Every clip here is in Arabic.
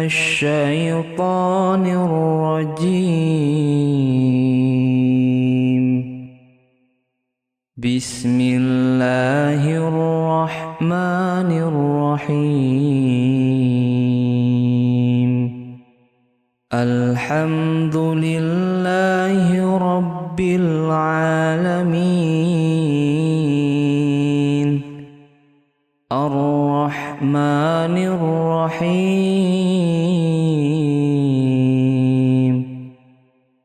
الشيطان الرجيم. بسم الله الرحمن الرحيم. الحمد لله رب العالمين. الرحمن الرحيم.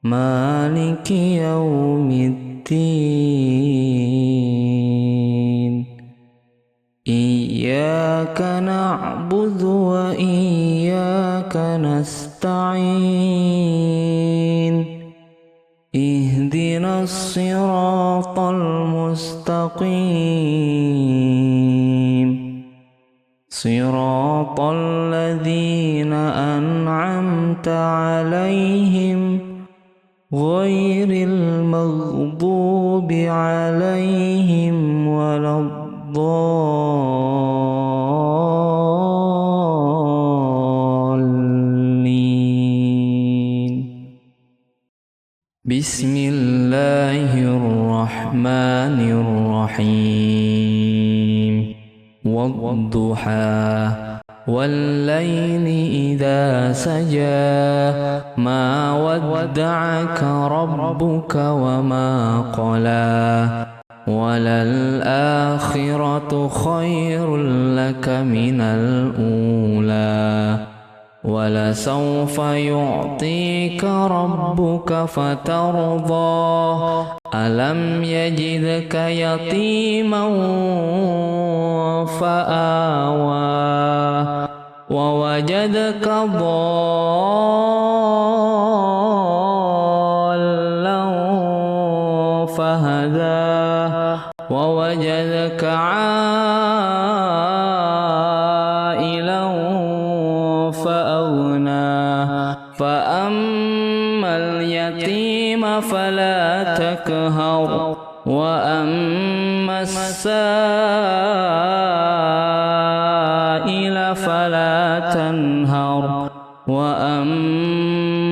مالك يوم الدين. إياك نعبد وإياك نستعين. اهدنا الصراط المستقيم. صراط الذين أنعمت عليهم غير المغضوب عليهم ولا الضالين. بسم الله الرحمن الرحيم. والضحى والليل إذا سجى ما ودعك ربك وما قلى وللآخرة خير لك من الأولى ولسوف يعطيك ربك فترضى ألم يجدك يتيما فآوى ووجدك ضالا فهدى ووجدك عائلا فأغنى فأما اليتيم فلا تقهر وأما السائل فلا تنهر وأما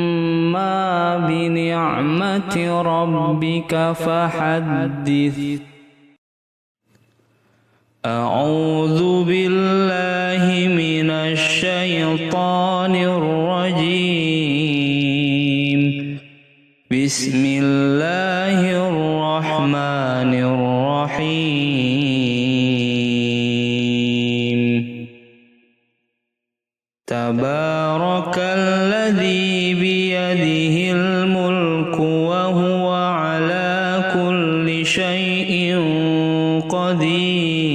بنعمة ربك فحدث. أعوذ بالله من الشيطان الرجيم. بسم الله الرحمن الرحيم. تبارك الذي بيده الملك وهو على كل شيء قدير.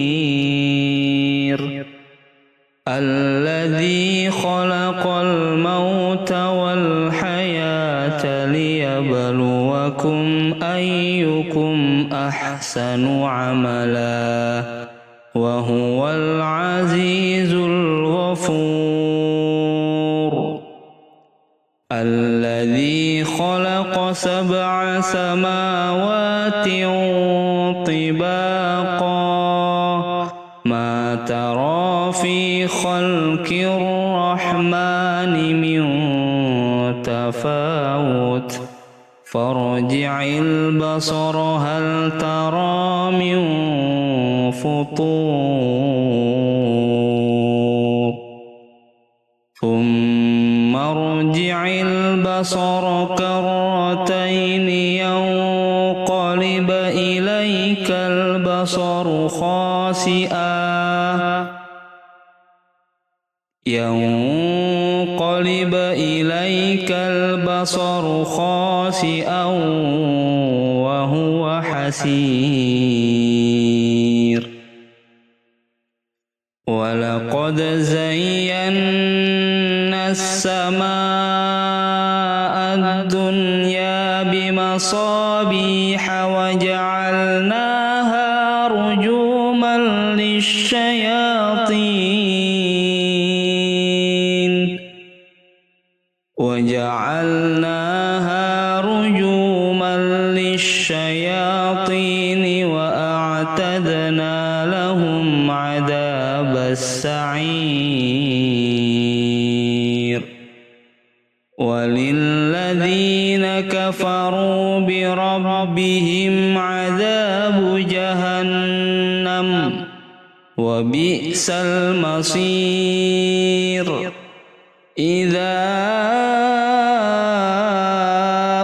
الذي خلق الموت والحياة ليبلوكم أيكم أحسن عملا وهو العزيز الغفور. الذي خلق 7 سماوات طباقا ما ترى في خلق الرحمن من تفاوت فارجع البصر هل ترى من فطور ثم ارجع البصر كرتين ينقلب إليك البصر خاسئا وهو حسير. ولقد زينا السماء الدنيا بمصابيح وجعلناها رجوما للشياطين وأعتدنا لهم عذاب السعير. وللذين كفروا بربهم عذاب جهنم وبئس المصير إذا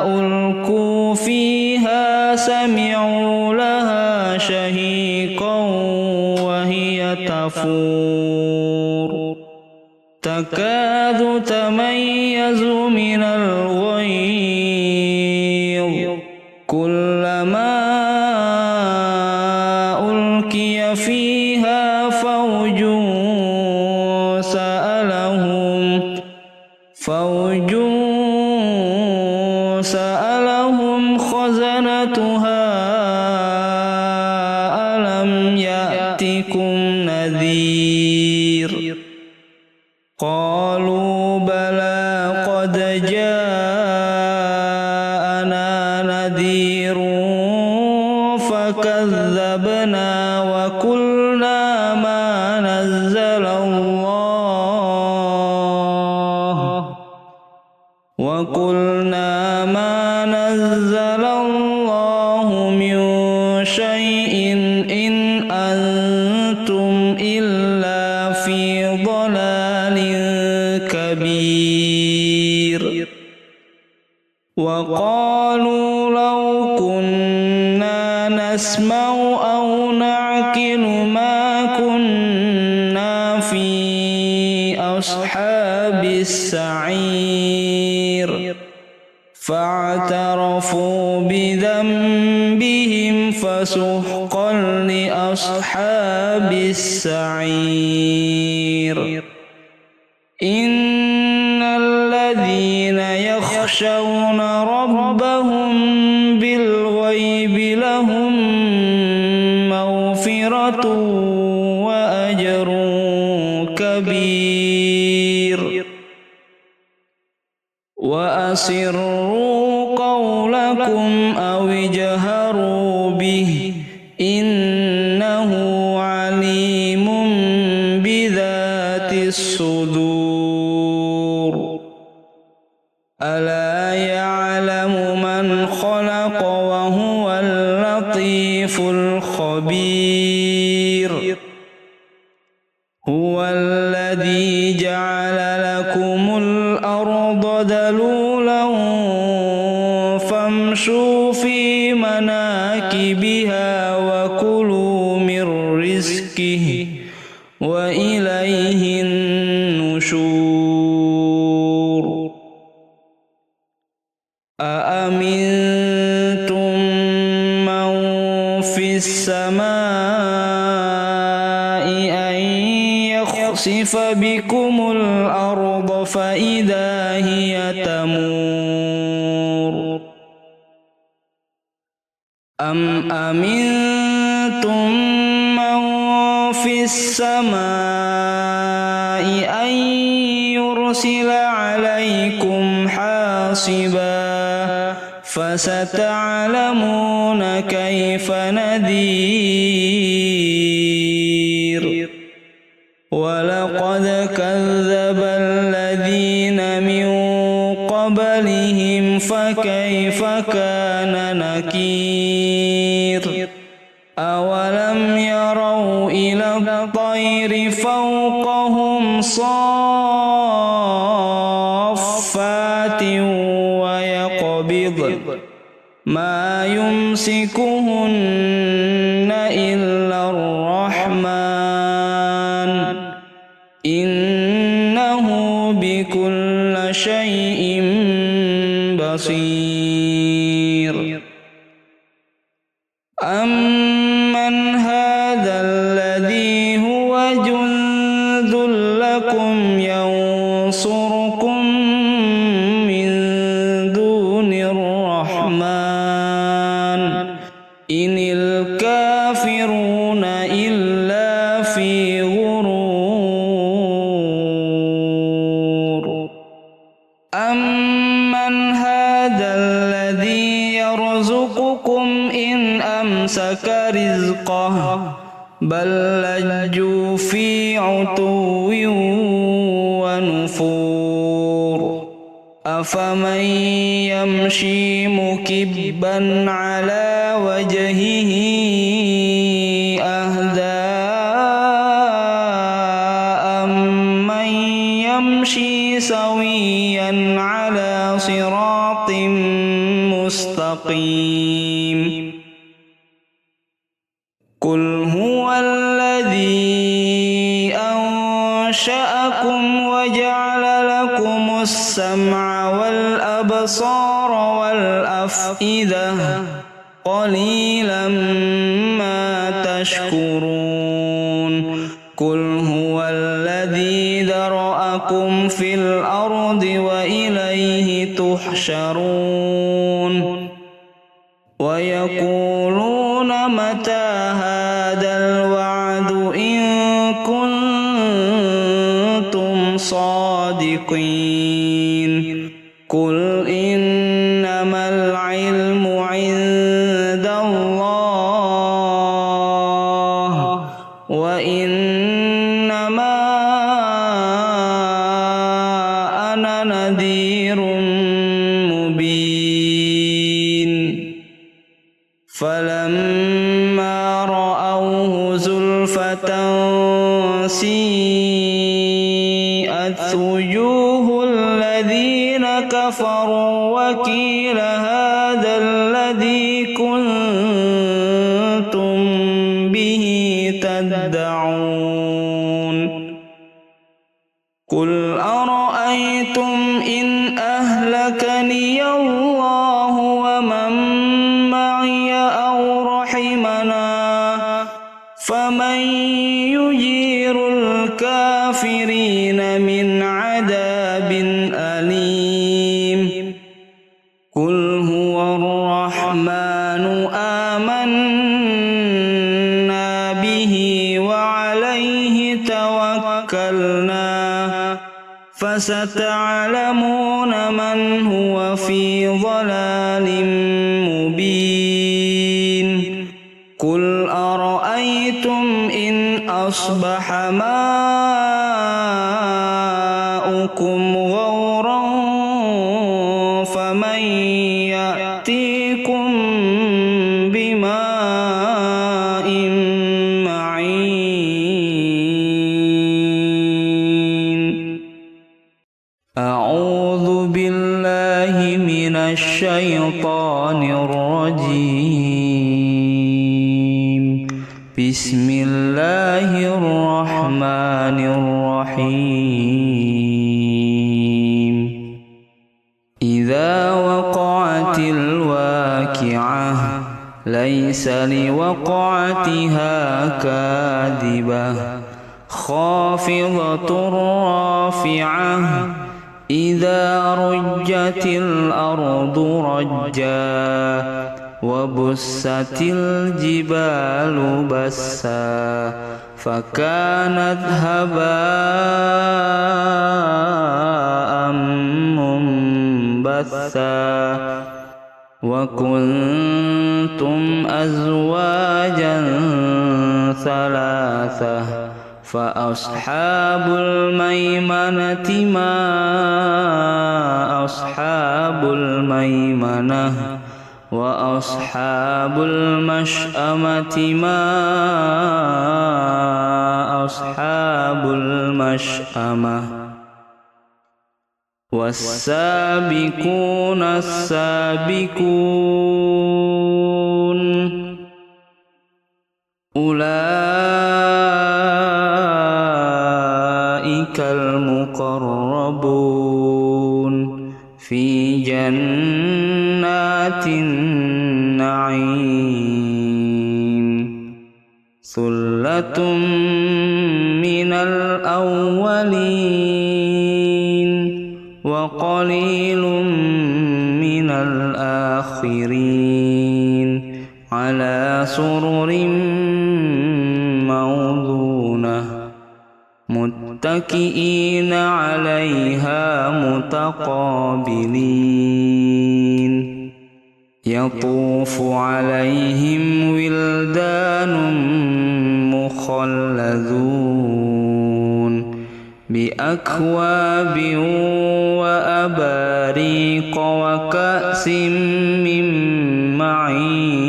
ألقوا فيها سمعوا لها شهيقا وهي تفور تكاد تميز من الغيظ كلما ألقي فيها فوج سألهم خزنتها ألم يأتكم نذير قالوا بلى قد جاءنا نذير فكذبنا وقلنا ما نزل الله من شيء إن أنتم إلا في ضلال كبير وقالوا لو كنا نسمع أو نعقل ما كنا في أصحاب السعير فاعترفوا بذنبهم فسحقا لأصحاب السعير إن الذين يخشون ربهم بالغيب لهم مغفرة وأجر كبير وأسروا قولكم أو اجهروا به إنه عليم بذات الصدور ألا يعلم من خلق وهو اللطيف الخبير هو الذي جعل لكم الأرض دلولا فامشوا في مناكبها وكلوا من رزقه وإليه النشور أأمنتم من في السماء أن يخسف بكم الأرض فإذا هي تمور أم أمنتم من في السماء أن يرسل عليكم حاصبا فستعلمون كيف نذير ولقد كذب الذين من قبلهم فكيف كان نكير أولم يروا إلى الطير فوقهم صافات ويقبض ما يمسكهن إلا الرحمن إنه بكل شيء بصير أمن هذا الذي هو جند لكم ينصركم من دون الرحمن إن الكافرون إلا في غرور أمن هذا الذي يرزقكم إن أمسك رزقه بل لجوا في عتو ونفور أفمن يمشي مكبا على وجهه أهدى أمن يمشي سويا على صراط مستقيم قل هو الذي أنشأكم وجعل لكم السمع والأبصار والأفئدة قليلا ما تشكرون قل هو الذي ذرأكم في الأرض وإليه تحشرون ويقولون متى هذا الوعد إن كنتم صادقين قل إنما العلم عند الله وإنما أنا نذير مبين فلما رأوه زلفة سيئت وجوه الذين كفروا وقيل هذا الذي كنتم به تدعون قل أرأيتم إن أهلكني الله ومن معي أو رحمنا فمن يجير الكافرين من عذاب أليم قل هو الرحمن آمنا به وعليه توكلنا فستعلمون من هو في ضلال مبين قل أرأيتم إن أصبح ماؤكم غورا فمن يأتيكم بماء معين أعوذ بالله من الشيطان الرجيم بسم الله الرحمن الرحيم إذا وقعت الواقعة ليس لوقعتها كاذبة خافضة رافعة إذا رجت الأرض رجا وبست الجبال بسا فكانت هباء منبثا وكنتم أزواجا ثلاثة فأصحاب الميمنة ما أصحاب الميمنة وأصحاب المشأمة ما أصحاب المشأمة والسابقون السابقون أولئك المقربون في جنات النعيم ثلة من الأولين وقليل من الآخرين على سرر موضونة متكئين عليها متقابلين يطوف عليهم ولدان مخلدون بأكواب وأباريق وكأس من معين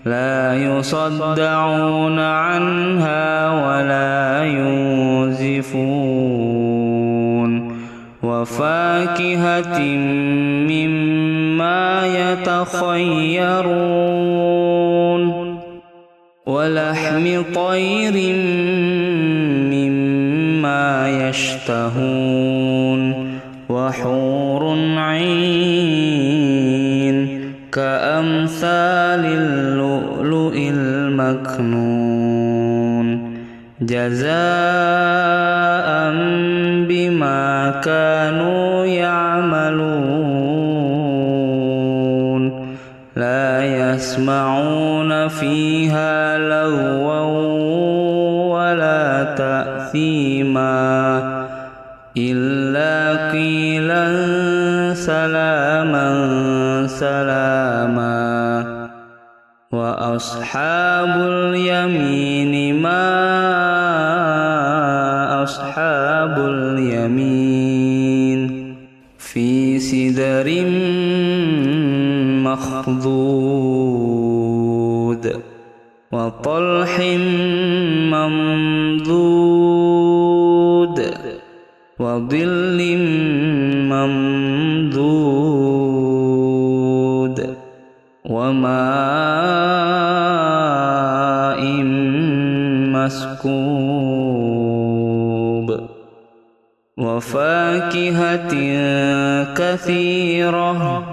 لا يصدعون عنها ولا ينزفون وفاكهة مما يتخيرون ولحم طير مما يشتهون وحور عين كأمثال اللؤلؤ المكنون جزاء بما كانوا يعملون لا يسمعون فيها لغوا ولا تأثيما إلا قيلا سلاما سلاما وأصحاب اليمين ما أصحاب اليمين في سدر مخضود وطلح ممدود وظل ممدود وماء مسكوب وفاكهة كثيرة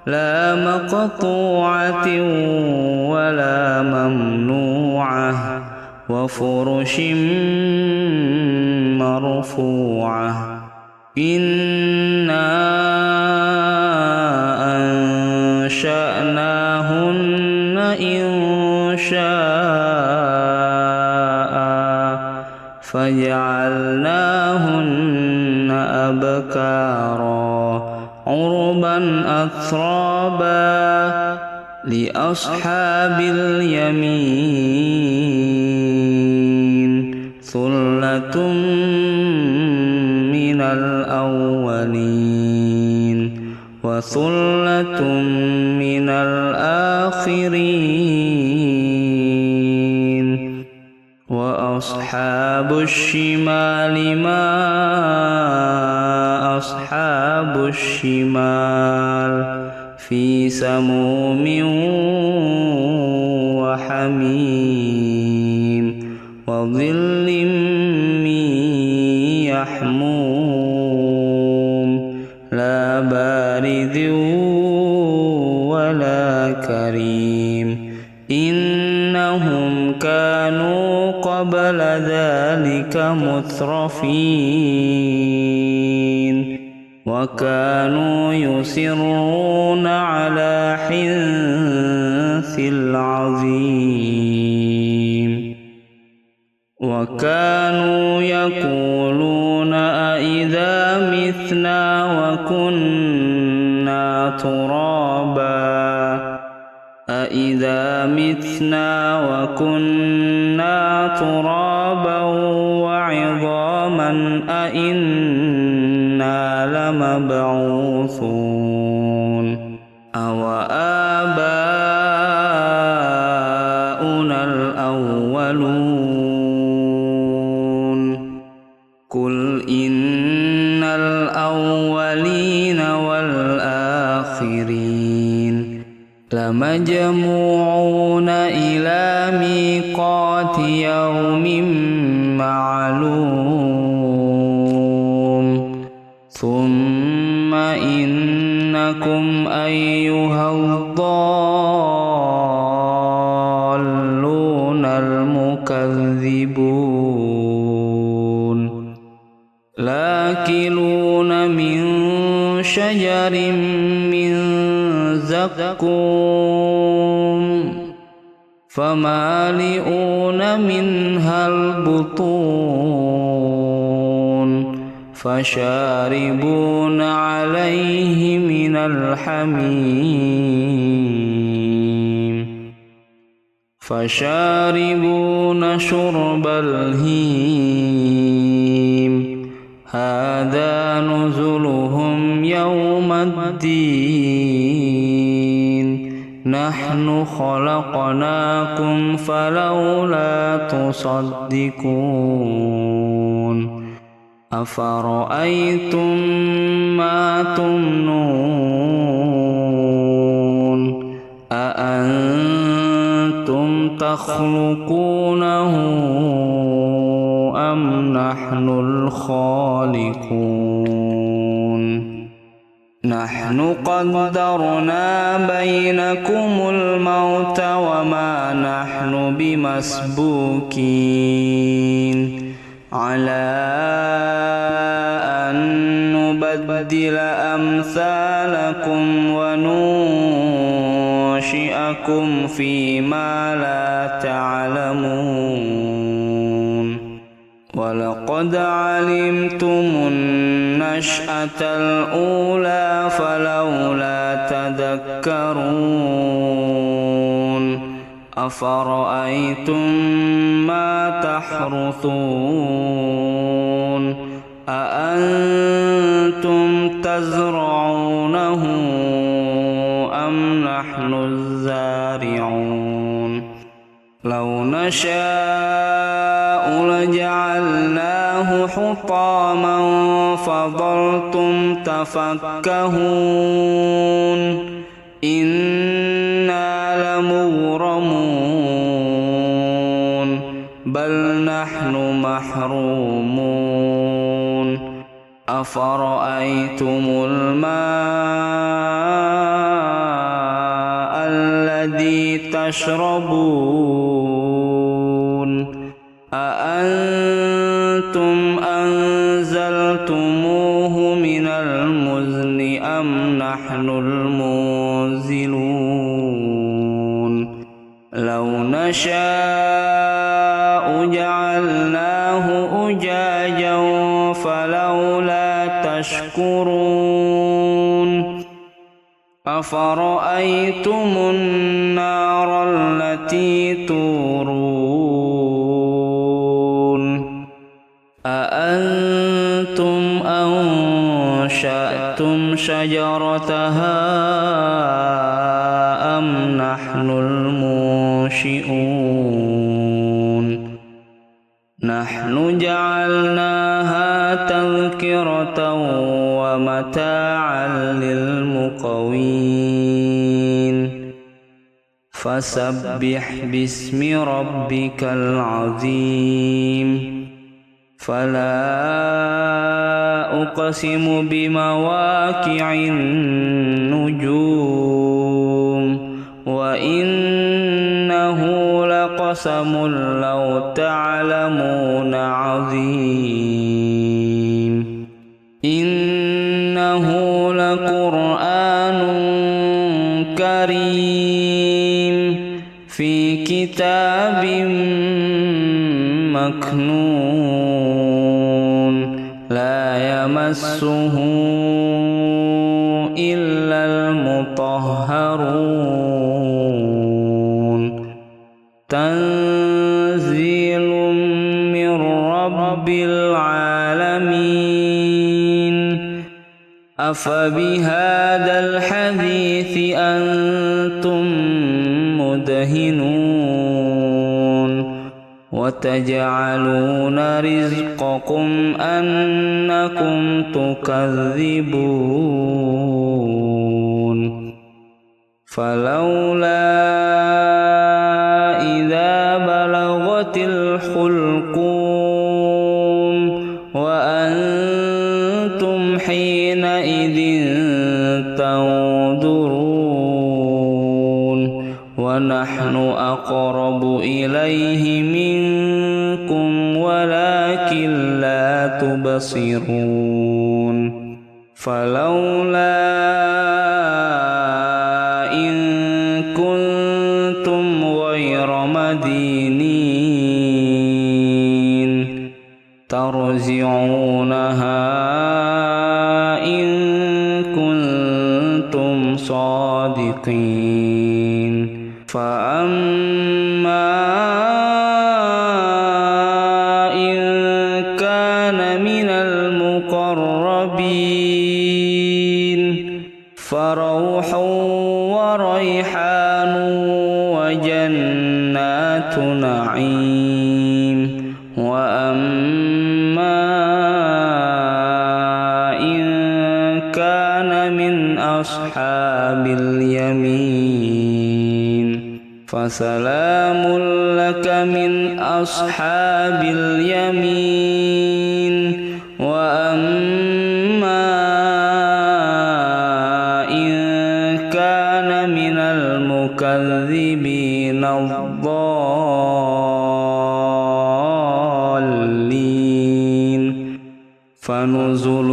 لا مقطوعة ولا ممنوعة وفرش مرفوعة إنا أنشأناهن إنشاء فجعلناهن أبكارا عربا أترابا لأصحاب اليمين ثلة من الأولين وثلة من الآخرين وأصحاب الشمال ما أصحاب الشمال في سموم وحميم وظل من يحموم لا بارد ولا كريم إنهم كانوا قبل ذلك مترفين وكانوا يصرون على حنث العظيم وكانوا يقولون أإذا متنا وكنا ترابا أإذا متنا وكنا ترابا وعظاما أإنا لمبعوثون أو آباؤنا الأولون قل إن الأولين والآخرين لمجموعون إلى ميقات يوم معلوم ثم إنكم أيها الضالون المكذبون لاكلون من شجر من زقوم فمالئون منها البطون فشاربون عليه من الحميم فشاربون شرب الهيم الدين نحن خلقناكم فلولا تصدقون أفرأيتم ما تمنون أأنتم تخلقونه أم نحن الخالقون نحن قدرنا بينكم الموت وما نحن بمسبوكين على أن نبدل أمثالكم وننشئكم فيما لا تعلمون ولقد علمتم النشأة الأولى فلولا تذكرون أفرأيتم ما تحرثون أأنتم تزرعونه أم نحن الزارعون لو نشاء لجعلناه حطاما فظلتم تفكهون إنا لمغرمون بل نحن محرومون أفرأيتم الماء الذي تشربون أأنتم أنزلتموه من المزن أم نحن المنزلون لو نشاء جعلناه أجاجا فلولا تشكرون أفرأيتم النار التي تورون أأنتم أنشأتم شجرتها أم نحن المنشئون نحن جعلناها تذكرة ومتاعا للمقوين فسبح باسم ربك العظيم فلا أقسم بمواقع النجوم وإنه لقسم لو تعلمون عظيم إنه لقرآن كريم في كتاب مكنون لا يمسه إلا المطهرون تنزيل من رب العالمين أفبهذا الحديث أنتم مدهنون وتجعلون رزقكم أنكم تكذبون فلولا إذا بلغت الحلقوم وأنتم حينئذ تنظرون ونحن أقرب إليه منكم ولكن لا تبصرون فلولا إن كنتم غير مدينين ترجعونها إن كنتم صادقين فأما إن كان من المقربين وأما إن كان من أصحاب اليمين فسلام لك من أصحاب اليمين. وأما إن كان من المكذبين الضالين فنزل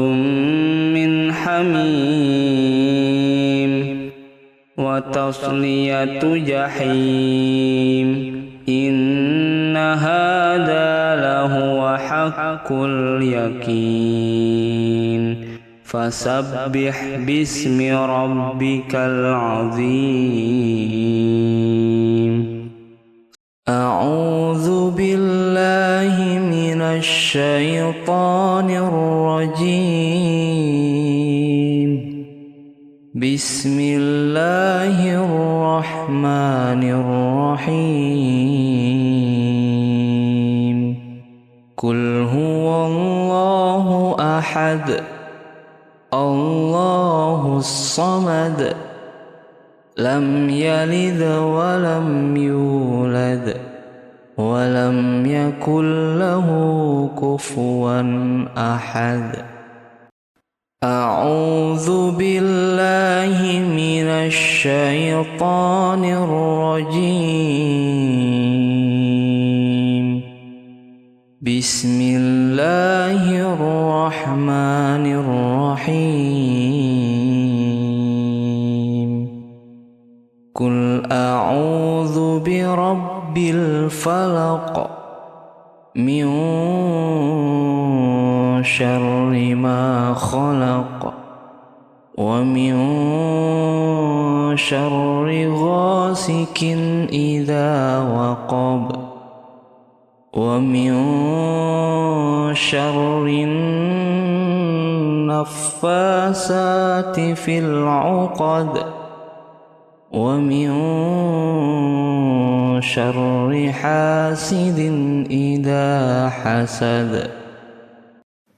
من حميم وتصلية جحيم. إن هذا لهو حق اليقين. فسبح باسم ربك العظيم. أعوذ بالله من الشيطان الرجيم. بسم الله الرحمن الرحيم. قل هو الله أحد الله الصمد لم يلد ولم يولد ولم يكن له كفوا أحد. أعوذ بالله من الشيطان الرجيم. بسم الله الرحمن الرحيم. قل أعوذ برب الفلق من شر ما خلق ومن شر غاسق إذا وقب ومن شر النفاثات في العقد ومن شر حاسد إذا حسد.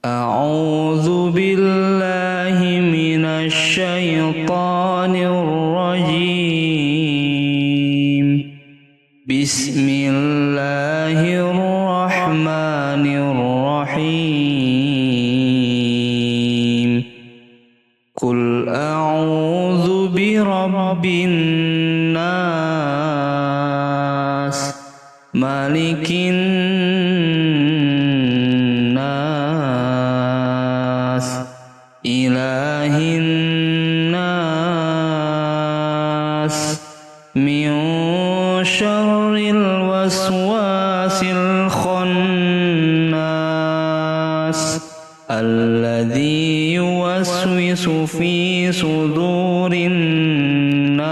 أعوذ بالله من الشيطان الرجيم. بسم الله الرحمن الرحيم. قل أعوذ برب الناس مالك الناس إله الناس من شر الوسواس الخناس الذي يوسوس في صدور الناس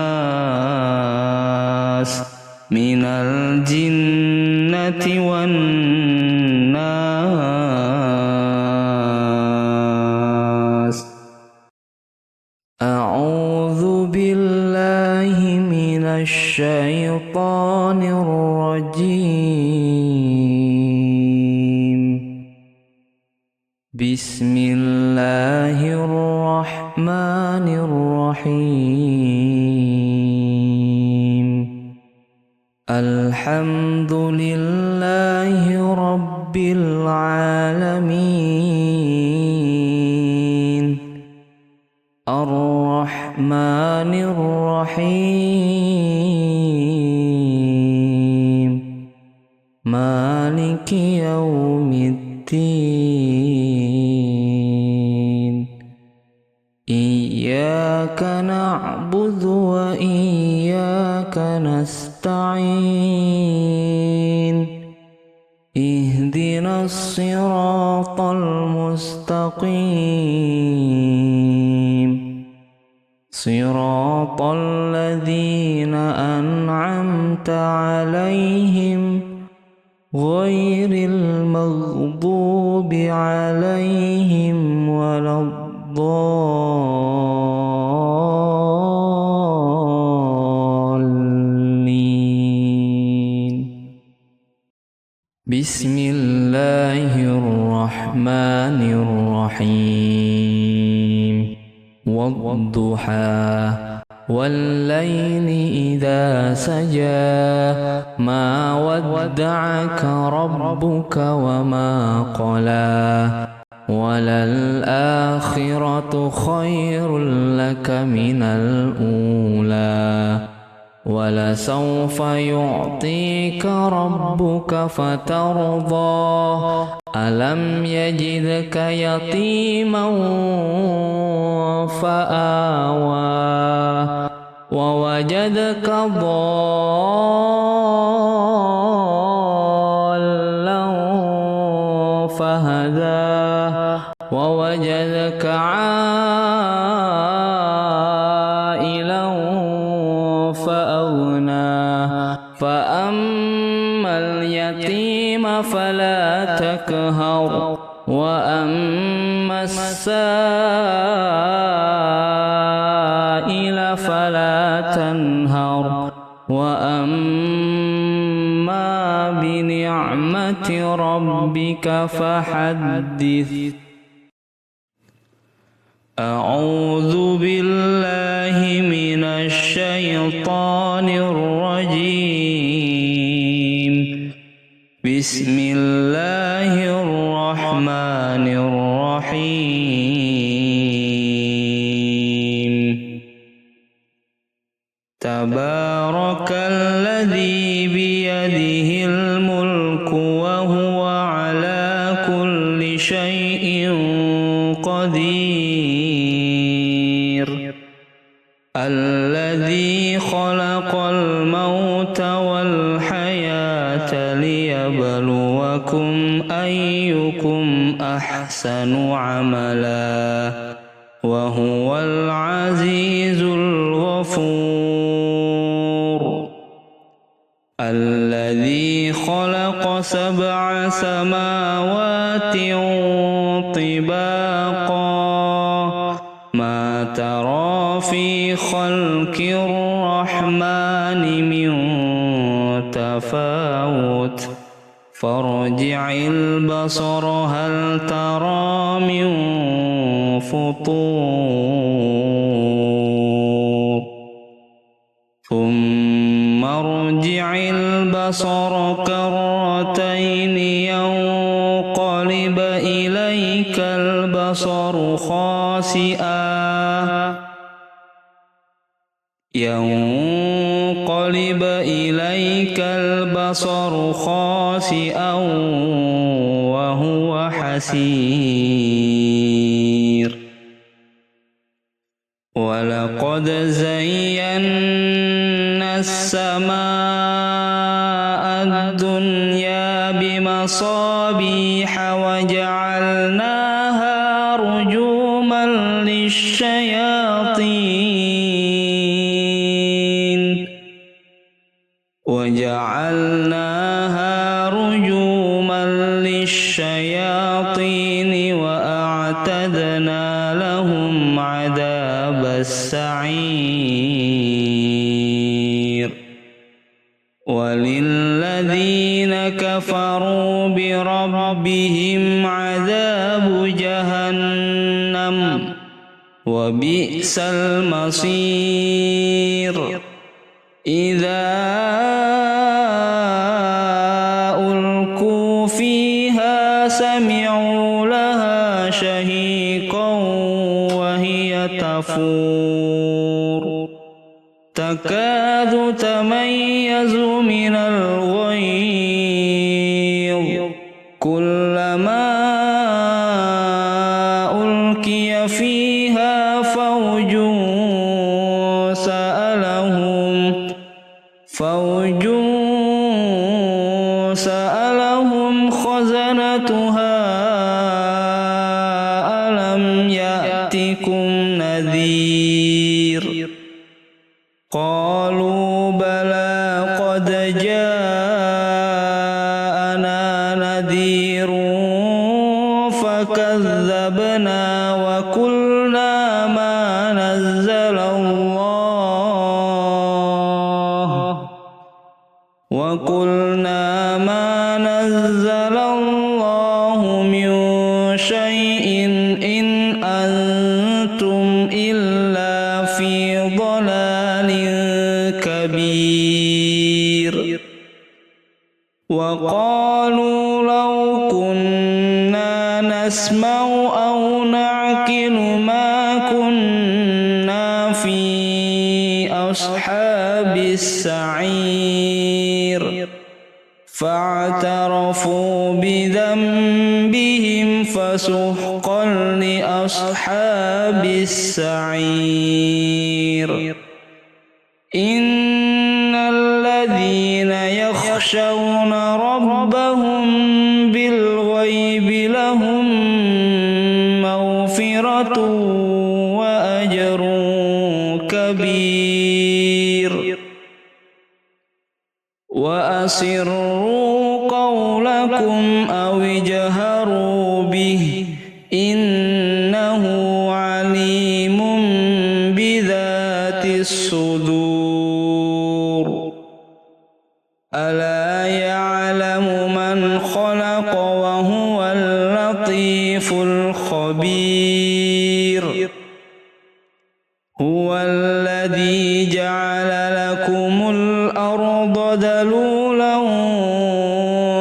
من الجنة والناس. أعوذ بالله من الشيطان الرجيم. بسم الله الرحمن الرحيم. الحمد لله رب العالمين الرحمن الرحيم مالك يوم الدين. إياك نعبد وإياك نستعين. اهدنا الصراط المستقيم صراط الذين أنعمت عليهم غير المغضوب عليهم ولا الضالين. بسم الله الرحمن الرحيم والضحى والليل إذا سجى ما ودعك ربك وما قلى وللآخرة خير لك من الأولى ولسوف يعطيك ربك فترضى ألم يجدك يتيما فآوى ووجدك ضالا فهدى ووجدك عائلا فأغنى فأما اليتيم فلا تقهر وأما السائل فلا تنهر وأما بنعمة ربك فحدث. أعوذ بالله من الشيطان الرجيم. بسم الله الرحمن الرحيم. تبارك الذي بيده الملك وهو على كل شيء قدير. الذي خلق الموت والحياة ليبلوكم أيكم أحسن عملا وهو العزيز الغفور. الذي خلق 7 سماوات طباقا ما ترى في خلق الرحمن من تفاوت فارجع البصر هل ترى من فطور ثم ارجع البصر كرتين ينقلب إليك البصر خاسئا وهو حسير. ولقد زينا السماء الدنيا بمصابيح وجعلناها رجوما للشياطين وأعتدنا لهم عذاب السعير. وللذين كفروا بربهم عذاب جهنم وبئس المصير. إذا ألقوا فيها سمعوا لها شهيقا وهي تفور تكاد تميز من الغيظ كلما ألقي فيها فوج سألهم خزنتها ألم يأتكم نذير قالوا بلى قد جاءنا نذير فكذبنا وقلنا ما نزل الله نسمع أو نعقل ما كنا في أصحاب السعير فاعترفوا بذنبهم فسحقا لأصحاب السعير إن الذين يخشون ربهم بالغيب لهم مغفرة وأجر كبير وأسروا قولكم أو اجهروا به إنه عليم بذات الصدور ألا يعلم من خلق وهو اللطيف الخبير هو الذي جعل لكم الأرض ذلولا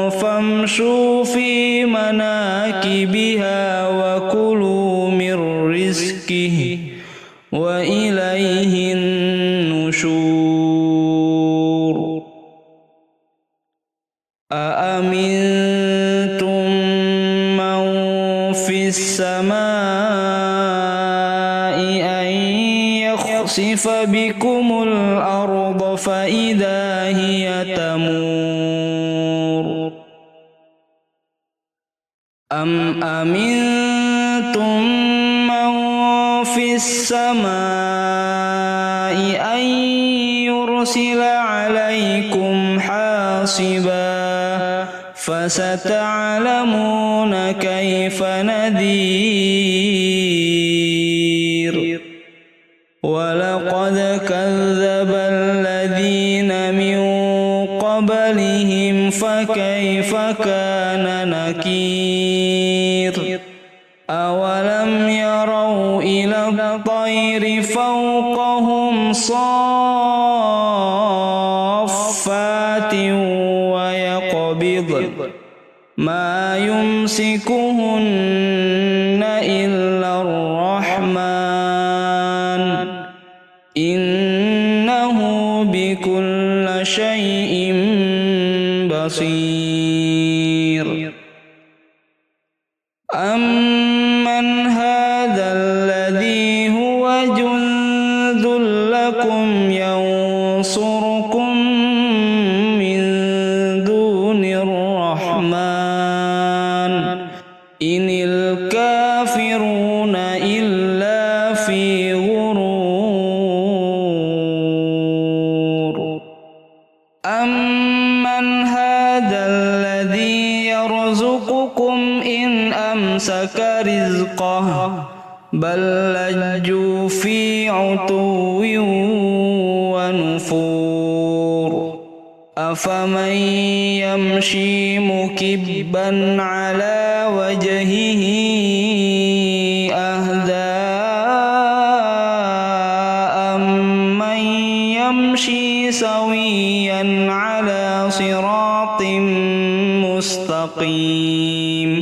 فامشوا في مناكبها وكلوا من رزقه وإليه النشور أأمنتم من في السماء أن يخسف بكم الأرض فإذا هي تمور أم أمنتم من في السماء أن يرسل عليكم حاصبا فستعلمون كيف نذير ولقد كذب الذين من قبلهم فكيف كان نكير أولم يروا إلى الطير فوقهم صافات ويقبض ما يمسكهن إلا الرحمن إنه بكل شيء بصير أمن هذا الذي هو جند لكم ينصركم من دون الرحمن إن الكافرون إلا في غرور أمن هذا الذي يرزقكم إن أمسك رزقه بل لجوا في عتو ونفور أفمن يمشي مكبا على وجهه أهدى أمن يمشي سويا على صراط مستقيم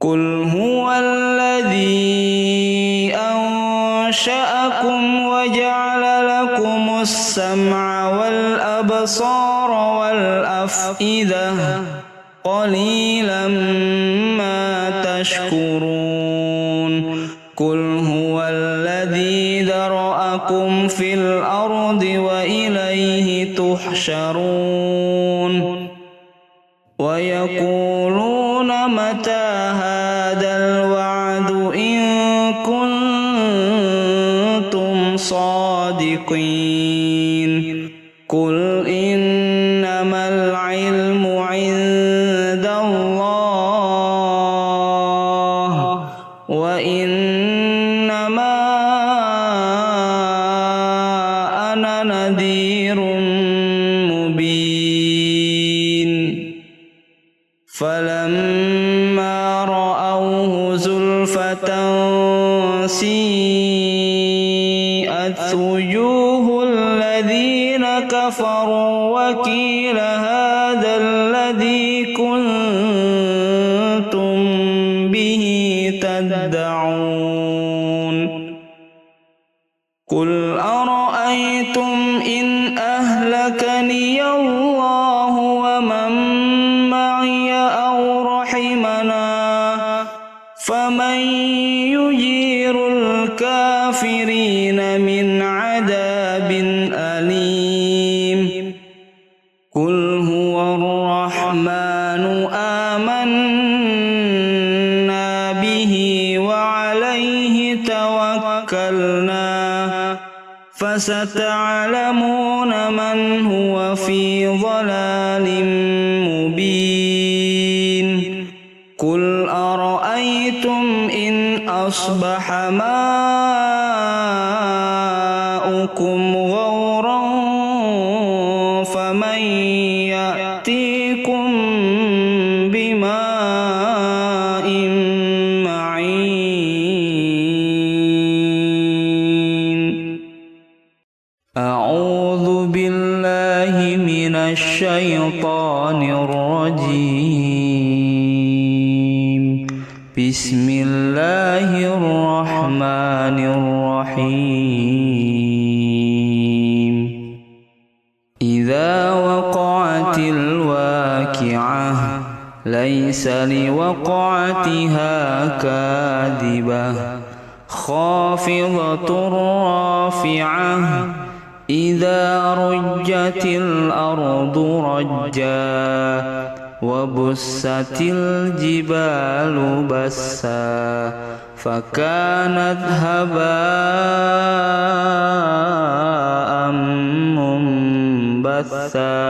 قل هو الذي أنشأكم وجعل لكم السمع والأبصار والأفئدة قليلا ما تشكرون قل هو الذي ذرأكم في الأرض وإليه تحشرون ويقولون متى هذا الوعد إن كنتم صادقين قل إنما العلم عند الله وإنما أنا نذير مبين فلما رأوه زلفة سيئت وجوه الذين كفروا وقيل هذا الذي كنتم تدعون قل أرأيتم إن أهلكني الله ومن معي أو رحمنا فمن يجير الكافرين من عذاب أليم قل هو الرحمن آمنا به وعليه توكلنا فستعلمون من هو في ضلال مبين قل أرأيتم إن أصبح ماؤكم غورا فمن يأتيكم بماء معين أعوذ بالله من الشيطان الرجيم بسم الله الرحمن الرحيم إذا وقعت الواقعة ليس لوقعتها كاذبة خافضة رافعة إذا رجت الأرض رجا وبست الجبال بسا فكانت هباء منبثا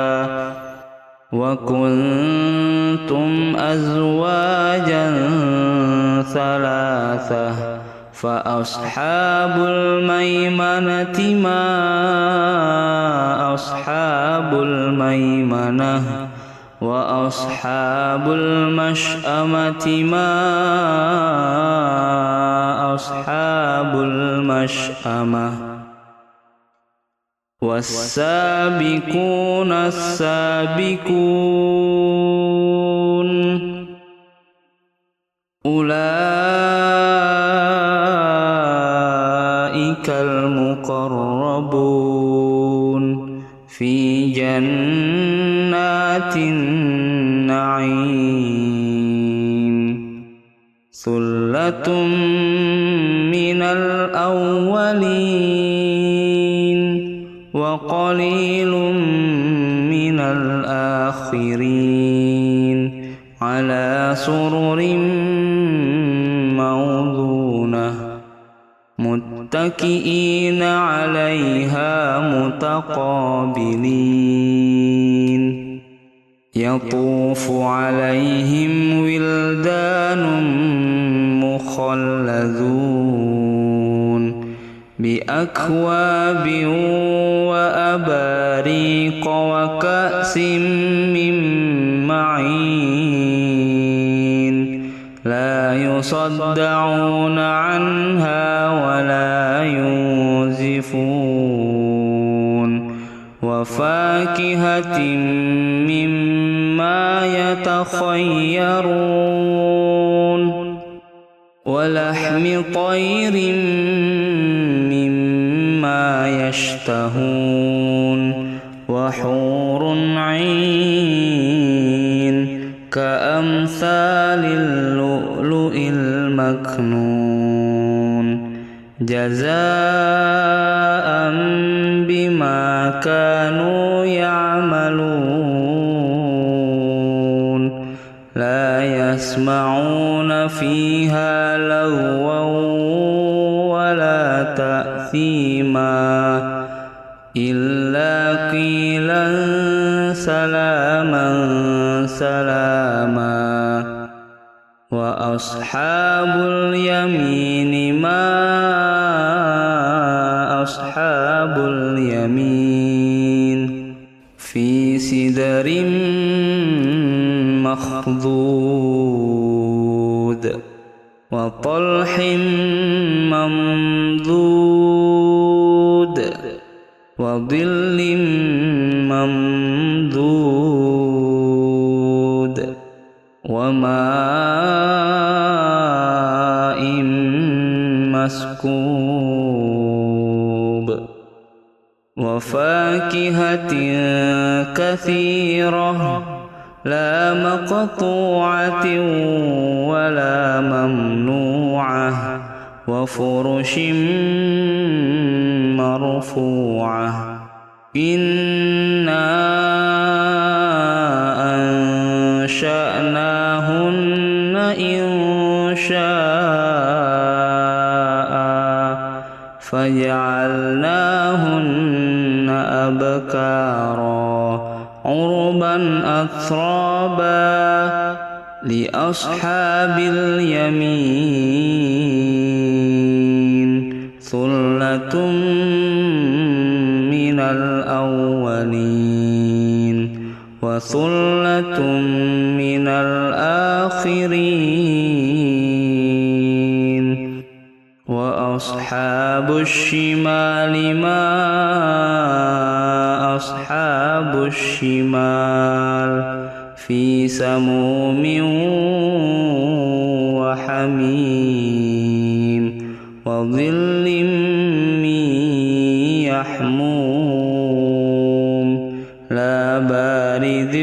وكنتم أزواجا ثلاثة فأصحاب الميمنة ما أصحاب الميمنة وأصحاب المشأمة ما أصحاب المشأمة والسابقون السابقون أولئك المقربون في جنات النعيم ثلة من الأولين وقليل من الآخرين على سرر موضونة متكئين عليها متقابلين يطوف عليهم ولدان مخلدون بأكواب وأباريق وكأس من معين لا يصدعون عنها ولا ينزفون وفاكهة مما يتخيرون ولحم طير مما يشتهون وحور عين كأمثال اللؤلؤ المكنون جزاء بما كانوا يعملون لا يسمعون فيها لغوا ولا تأثيما إلا قيلا سلاما سلاما وأصحاب اليمين ما أصحاب اليمين في سدر مخضود وطلح ممدود وظل ممدود وماء وماء مسكوب وفاكهة كثيرة لا مقطوعة ولا ممنوعة وفرش مرفوعة إنا أنشأناهن إنشاء فجعلناهن أبكارا عربا أترابا لأصحاب اليمين ثلة من الأولين وثلة من الآخرين وأصحاب الشمال ما أصحاب الشمال في سموم وحميم وظل من يحموم لا بارد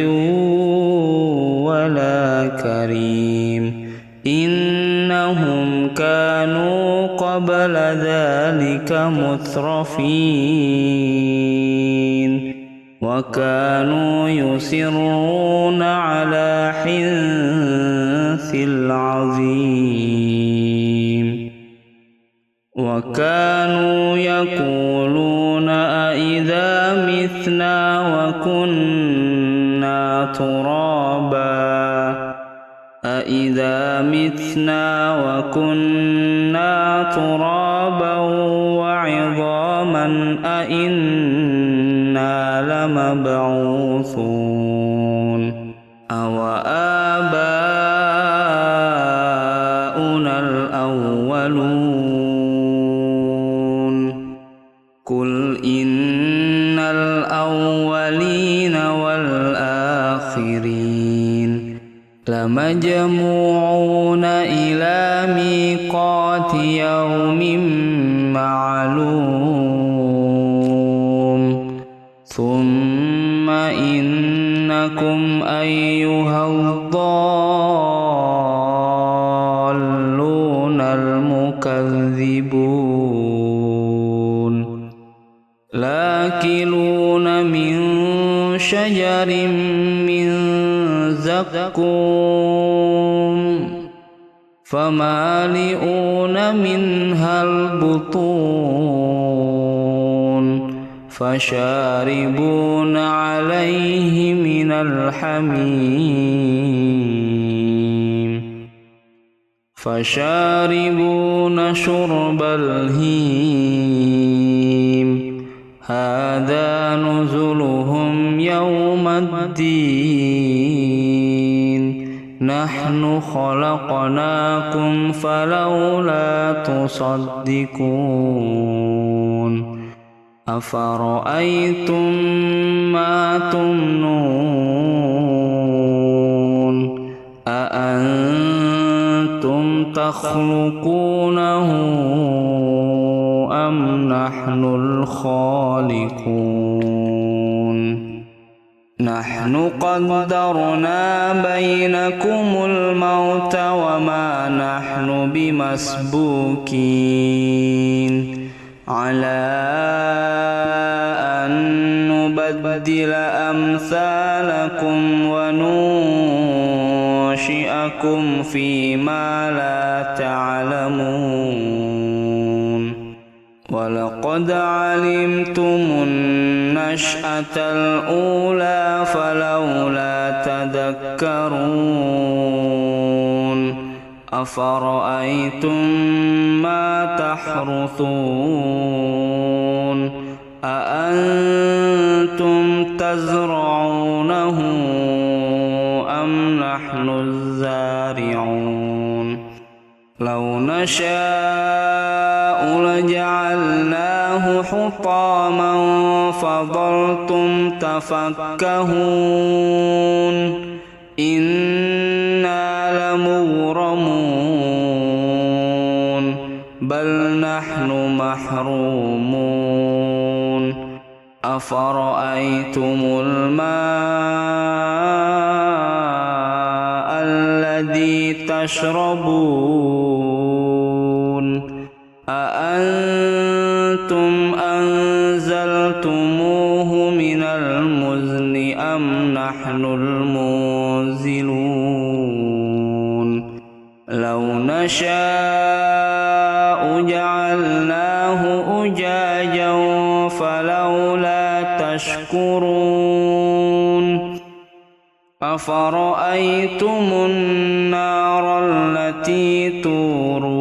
ولا كريم إنهم كانوا قبل ذلك مترفين وكانوا يصرون على حنث العظيم وكانوا يقولون أإذا متنا وكنا ترابا أإذا متنا وكنا ترابا وعظاما أإنا لمبعوثون أو آباؤنا الأولون قل إن الأولين والآخرين لمجموعون إلى ميقات يوم معلوم ثم إنكم أيها الضالون المكذبون لآكلون من شجر من زقوم فمالئون منها البطون فشاربون عليه من الحميم فشاربون شرب الهيم هذا نزلهم يوم الدين نحن خلقناكم فلولا تصدقون أفرأيتم ما تمنون أأنتم تخلقونه أم نحن الخالقون نحن قدرنا بينكم الموت وما نحن بمسبوكين على أن نبدل أمثالكم وننشئكم فيما لا تعلمون ولقد علمتم النشأة الأولى فلولا تذكرون أفرأيتم ما تحرثون أأنتم تزرعونه أم نحن الزارعون لو نشاء لجعلناه حطاما فظلتم تفكهون إنا لمغرمون محرومون أفرأيتم الماء الذي تشربون أأنتم أنزلتموه من المزن أم نحن المنزلون لو نشاء جعلناه أجاجا فلولا تشكرون أفرأيتم النار التي تورون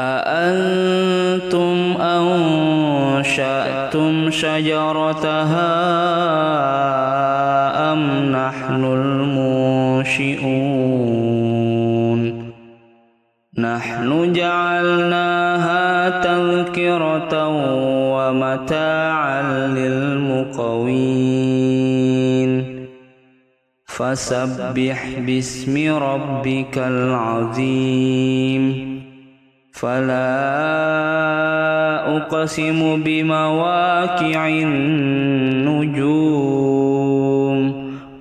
أأنتم أنشأتم شجرتها أم نحن المنشئون نحن جعلناها تذكرة ومتاعا للمقوين فسبح باسم ربك العظيم فلا أقسم بمواقع النجوم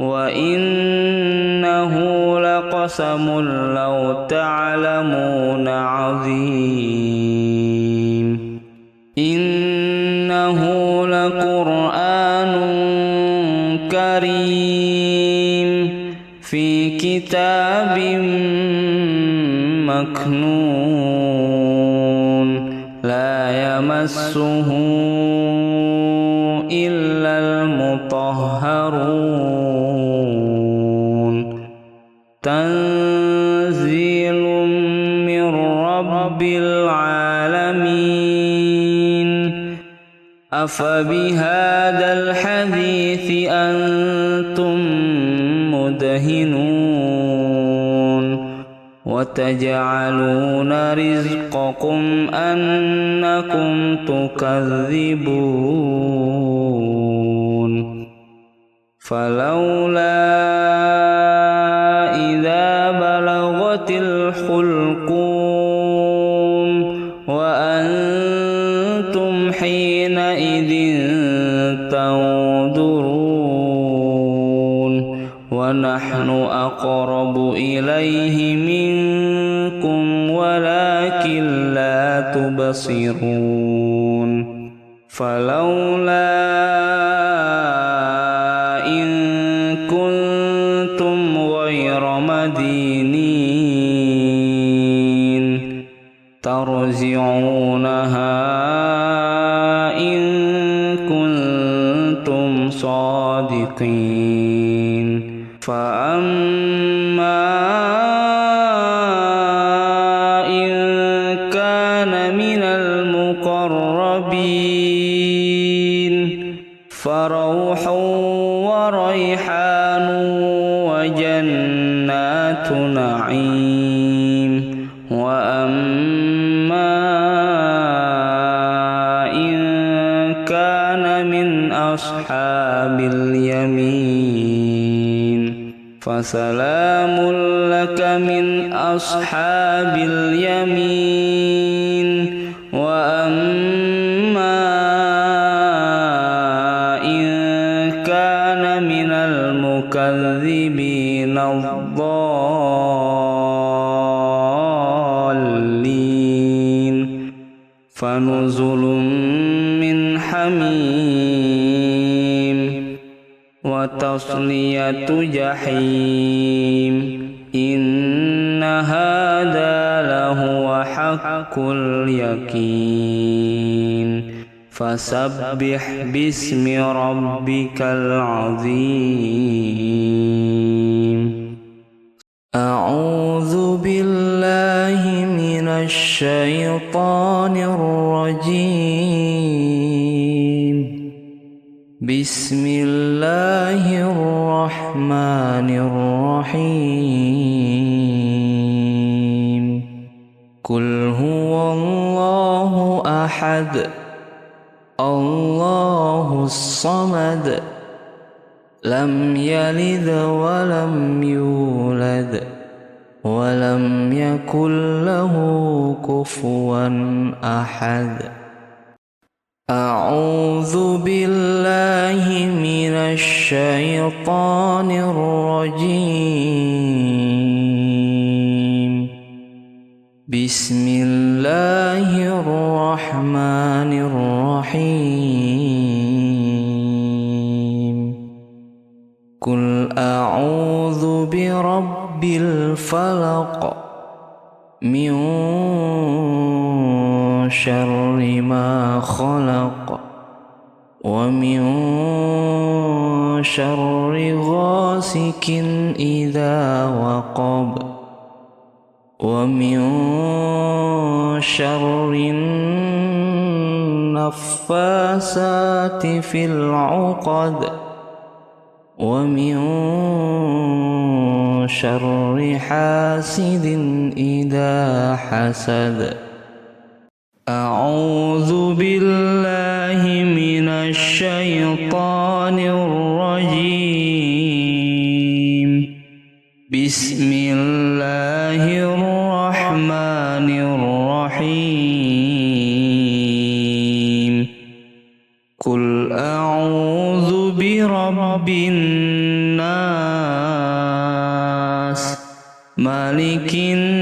وإنه لقسم لو تعلمون عظيم إنه لقرآن كريم في كتاب مكنون لا يمسه إلا المطهرون تنزيل من رب العالمين أفبهذا الحديث أنتم مدهنون وتجعلون رزقكم أنكم تكذبون فلولا إذا بلغت الحلقوم وأنتم حينئذ تنظرون ونحن أقرب إليه منكم ولكن لا تبصرون فلولا إن كنتم غير مدينين ترجعونها إن كنتم صادقين فأما إن كان من المقربين فروح وريحان وجنات نعيم وأما إن كان من أصحاب اليمين فسلام لك من أصحاب اليمين وأما إن كان من المكذبين الضالين فنزل من حميم وتصلية جحيم إن هذا لهو حق اليقين فسبح باسم ربك العظيم أعوذ بالله من الشيطان الرجيم بسم الله الرحمن الرحيم قل هو الله أحد الله الصمد لم يلد ولم يولد ولم يكن له كفوا أحد. أعوذ بالله من الشيطان الرجيم. بسم الله الرحمن الرحيم. قل أعوذ برب الفلق من شر ما خلق ومن شر غاسق إذا وقب ومن شر النفاسات في العقد ومن شر حاسد إذا حسد. أعوذ بالله من الشيطان الرجيم. بسم الله الرحمن الرحيم. قل أعوذ برب الناس مالك الناس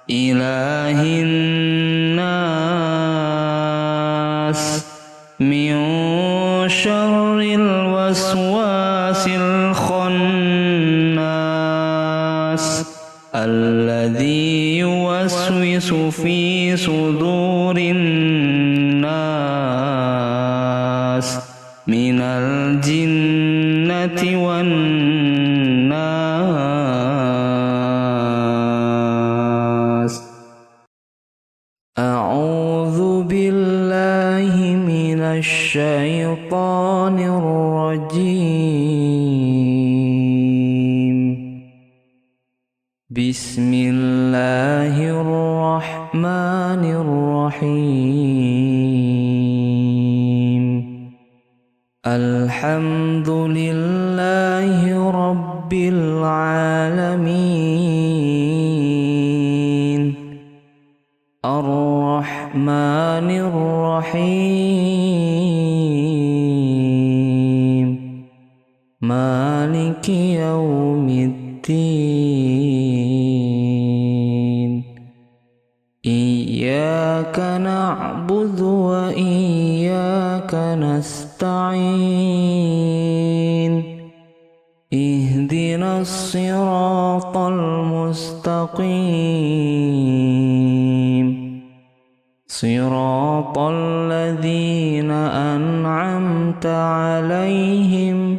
إله الناس من شر الوسواس الخناس الذي يوسوس في صدور الناس من الجنة والناس. أعوذ بالله من الشيطان الرجيم. بسم الله الرحمن الرحيم. الحمد لله رب العالمين الرحمن الرحيم مالك يوم الدين. إياك نعبد وإياك نستعين. اهدنا الصراط المستقيم صراط الذين أنعمت عليهم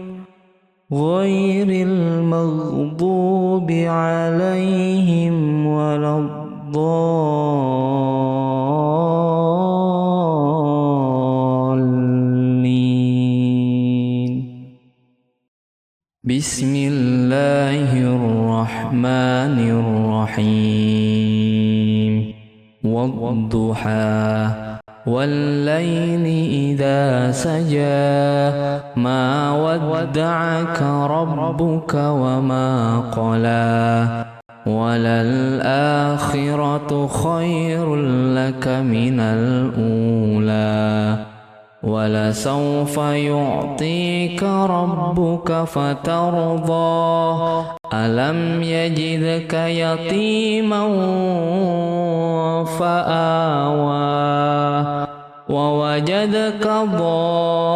غير المغضوب عليهم ولا الضالين. بسم الله الرحمن الرحيم. والضحى والليل إذا سجى ما ودعك ربك وما قلى وللآخرة خير لك من الأولى ولسوف يعطيك ربك فترضى ألم يجدك يتيما فآوى ووجدك ضالا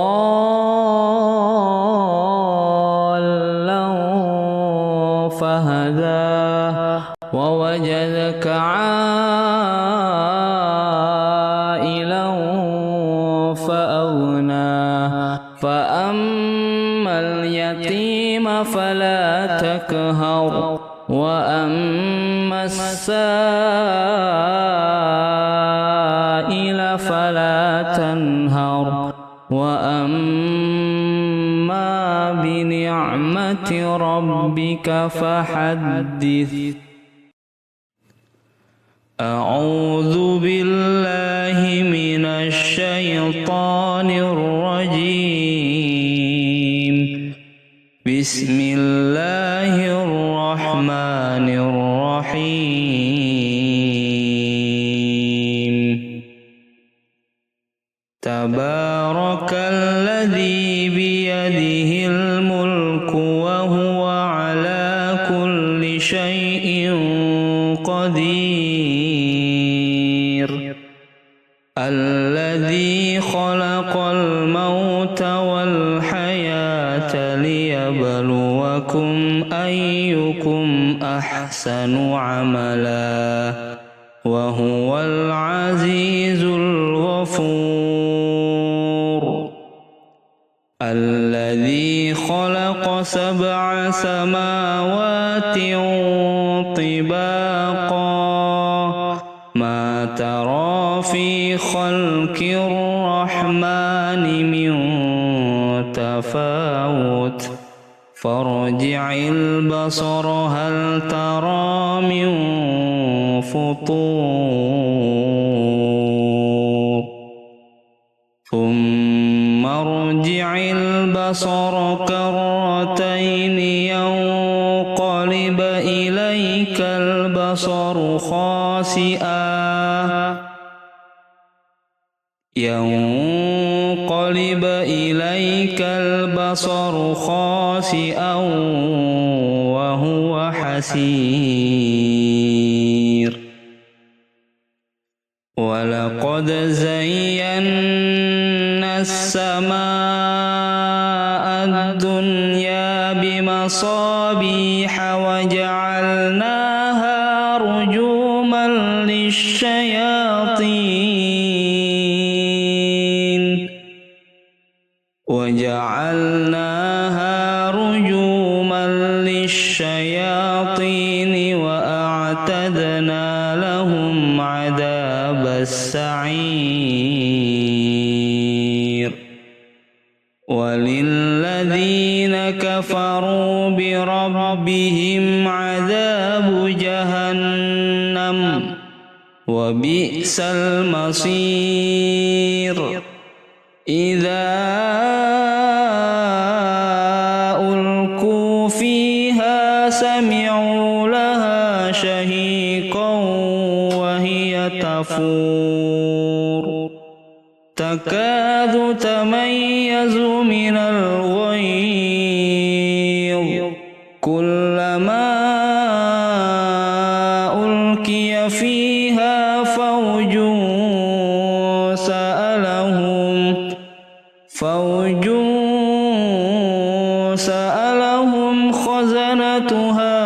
فهدى ووجدك عائلا فأغنى فأما اليتيم فلا تقهر وأما السائل فلا تنهر وأما بنعمة ربك فحدث. أعوذ بالله من الشيطان الرجيم. بسم الله الرحمن الرحيم تبارك الذي بيده الملك وهو على كل شيء قدير الذي خلق الموت والحياة ليبلوكم أيكم أحسن عملا وهو العزيز الغفور الذي خلق 7 سماوات طباقا ما ترى في خلق الرحمن من تفاوت فارجع البصر هل ترى من فطور ثم ارجع البصر كرتين ينقلب إليك البصر خاسئا وهو حسير ولقد زينا السماء الدنيا بمصابيح وجعلناها رجوما للشياطين وأعتدنا لهم عذاب السعير وللذين كفروا بربهم عذاب جهنم وبئس المصير إذا ألقوا فيها سمعوا لها شهيقا وهي تفور تكاد تميز من الغيظ كلما ألقي فيها فوج سألهم خزنتها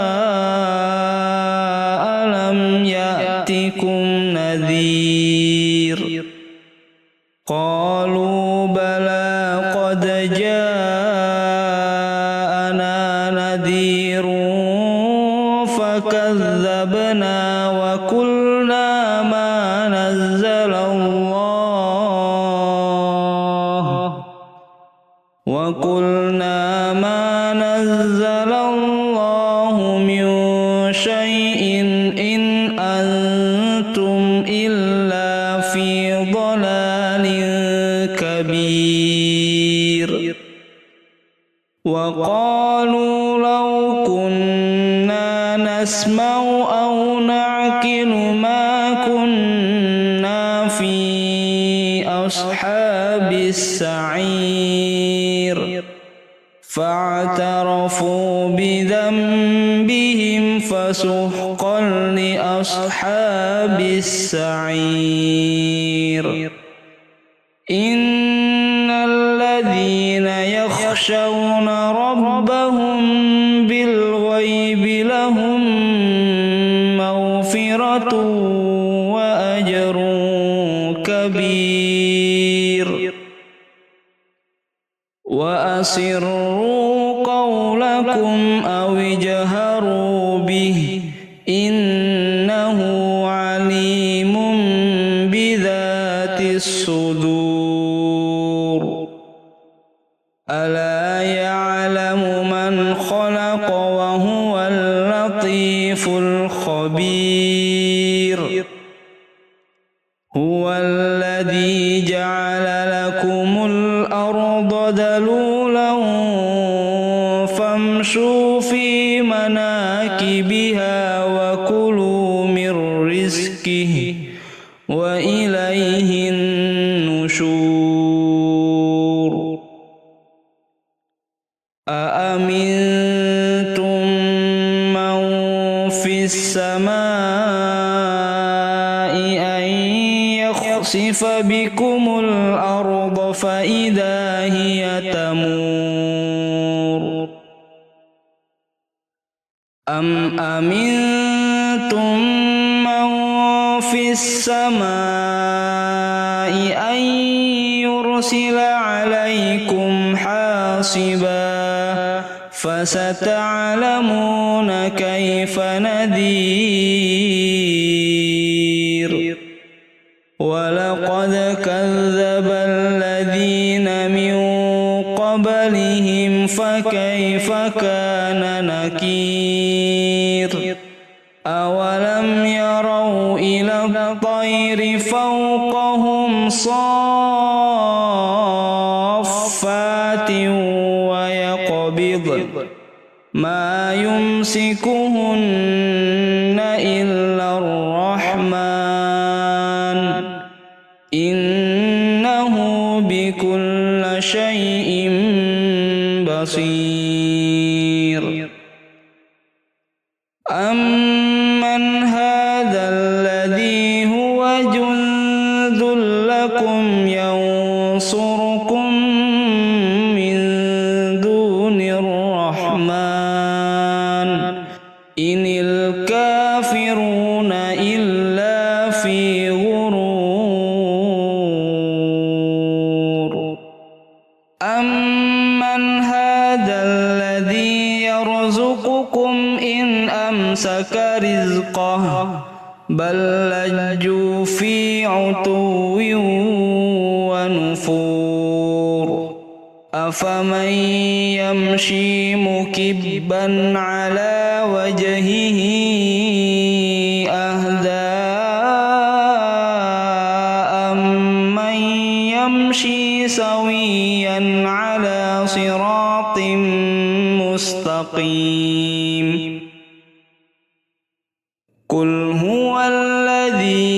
ألم يأتكم نذير قالوا بلى قد جاءنا نذير فكذبنا وقلنا ما نزل الله من شيء إن أنتم إلا في ضلال كبير وقالوا لو كنا نسمع أو نعقل ما كنا في أصحاب السعير فاعترفوا بذنبهم فسحقا لأصحاب السعير إن الذين يخشون ربهم بالغيب لهم مغفرة وأجر كبير وأسروا قولكم أو اجهروا به إنه عليم بذات الصدور ألا يعلم من خلق وهو اللطيف الخبير هو الذي جعل لكم الأرض ذلولا فامشوا فامشوا في مناكبها وكلوا من رزقه وإليه النشور أأمنتم من في السماء أن يخسف بكم الأرض فإذا هي تمور أم أمنتم من في السماء أن يرسل عليكم حاصبا فستعلمون كيف نذير ولقد كذب الذين من قبلهم فكيف كان نكير أولم يروا إلى الطير فوقهم صافات ويقبض ما يمسكهن إلا الرحمن إنه بكل شيء بصير أمن هذا الذي هو جند لكم ينصركم من دون الرحمن إن الكافرون إلا في غرور أمن هذا الذي يرزقكم إن أمسك رزقه بل لجوا في عتو ونفور أفمن يمشي مكبا على وجهه أهدى أمن يمشي سويا على صراط مستقيم قل هو الذي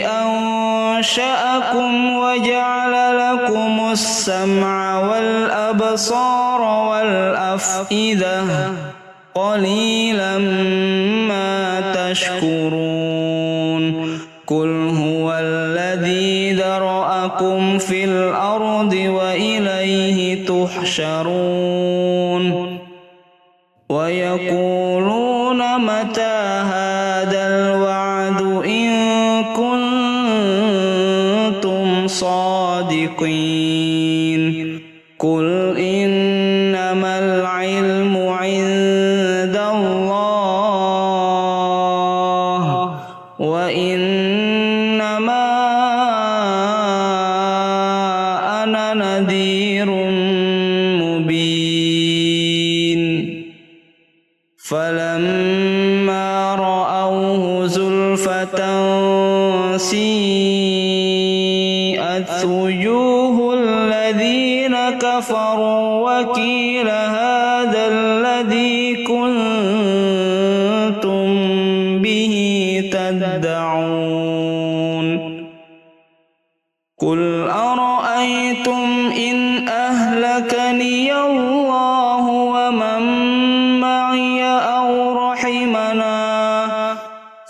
أنشأكم وجعل لكم السمع والأبصار والأفئدة قليلا ما تشكرون قل هو الذي ذرأكم في الأرض وإليه تحشرون ويقولون متى هذا الوعد إن كنتم صادقين قل إنما العلم عند الله وإنما أنا نذير مبين فلما رأوه زلفة سيئت وجوه الذين كفروا وقيل هذا الذي كنتم به تدعون قل أرأيتم إن أهلكني الله ومن معي أو رحمنا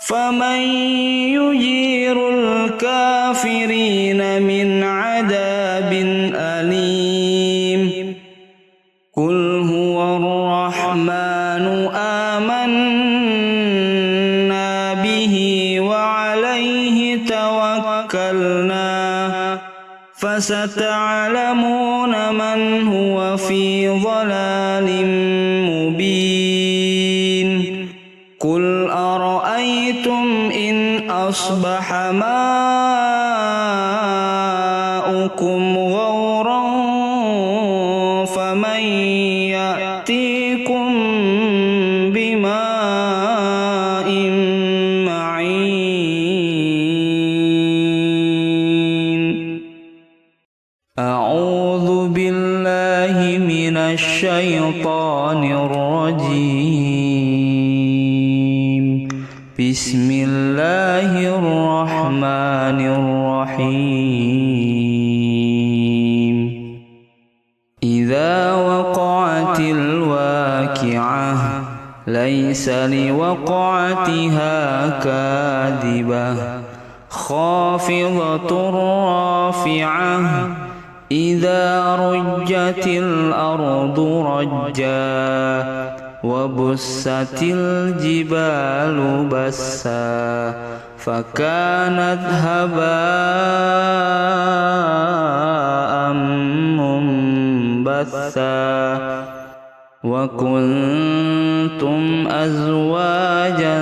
فمن يجير الكافرين من عذاب أليم قل هو الرحمن آمنا به وعليه توكلنا فستعلمون من هو في ضلال مبين قل أرأيتم إن أصبح ماؤكم غورا فمن يأتيكم بماء معين أعوذ بالله من من الشيطان الرجيم. بسم الله الرحمن الرحيم. إذا وقعت الواقعة ليس لوقعتها كاذبة خافضة رافعة إذا رجت الأرض رجا وبست الجبال بسا فكانت هباء منبثا وكنتم أزواجا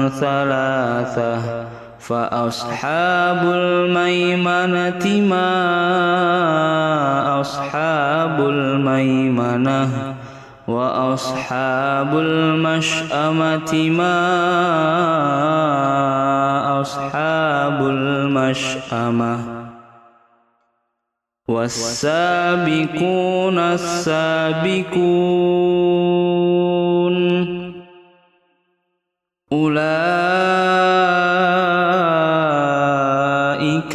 ثلاثة فأصحاب الميمنة ما أصحاب الميمنة وأصحاب المشأمة ما أصحاب المشأمة والسابقون السابقون أولئك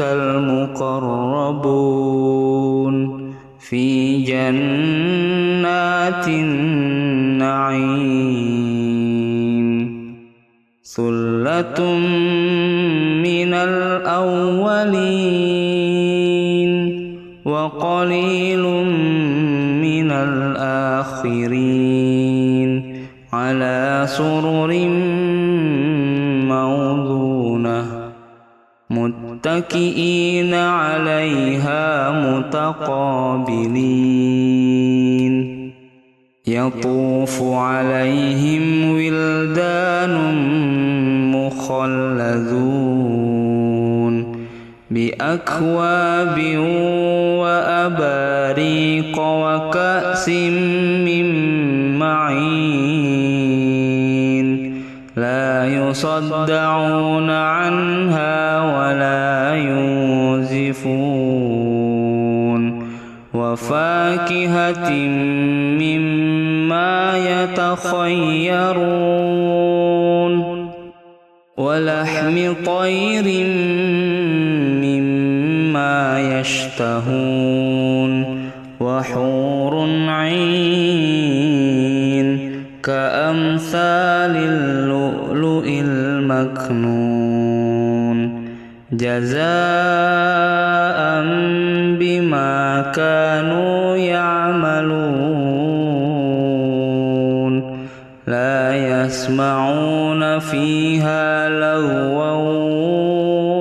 المقربون في جنات النعيم ثلة من الأولين وقليل من الآخرين على سرر موضونة متكئين عليها متقابلين يطوف عليهم ولدان مخلدون بأكواب وأباريق وكأس من معين لا يصدعون عنها ولا ينزفون وفاكهة مما يتخيرون ولحم طير مما يشتهون وحور عين كأمثال اللؤلؤ المكنون جزاء بما كانوا يعملون لا يسمعون فيها لغوا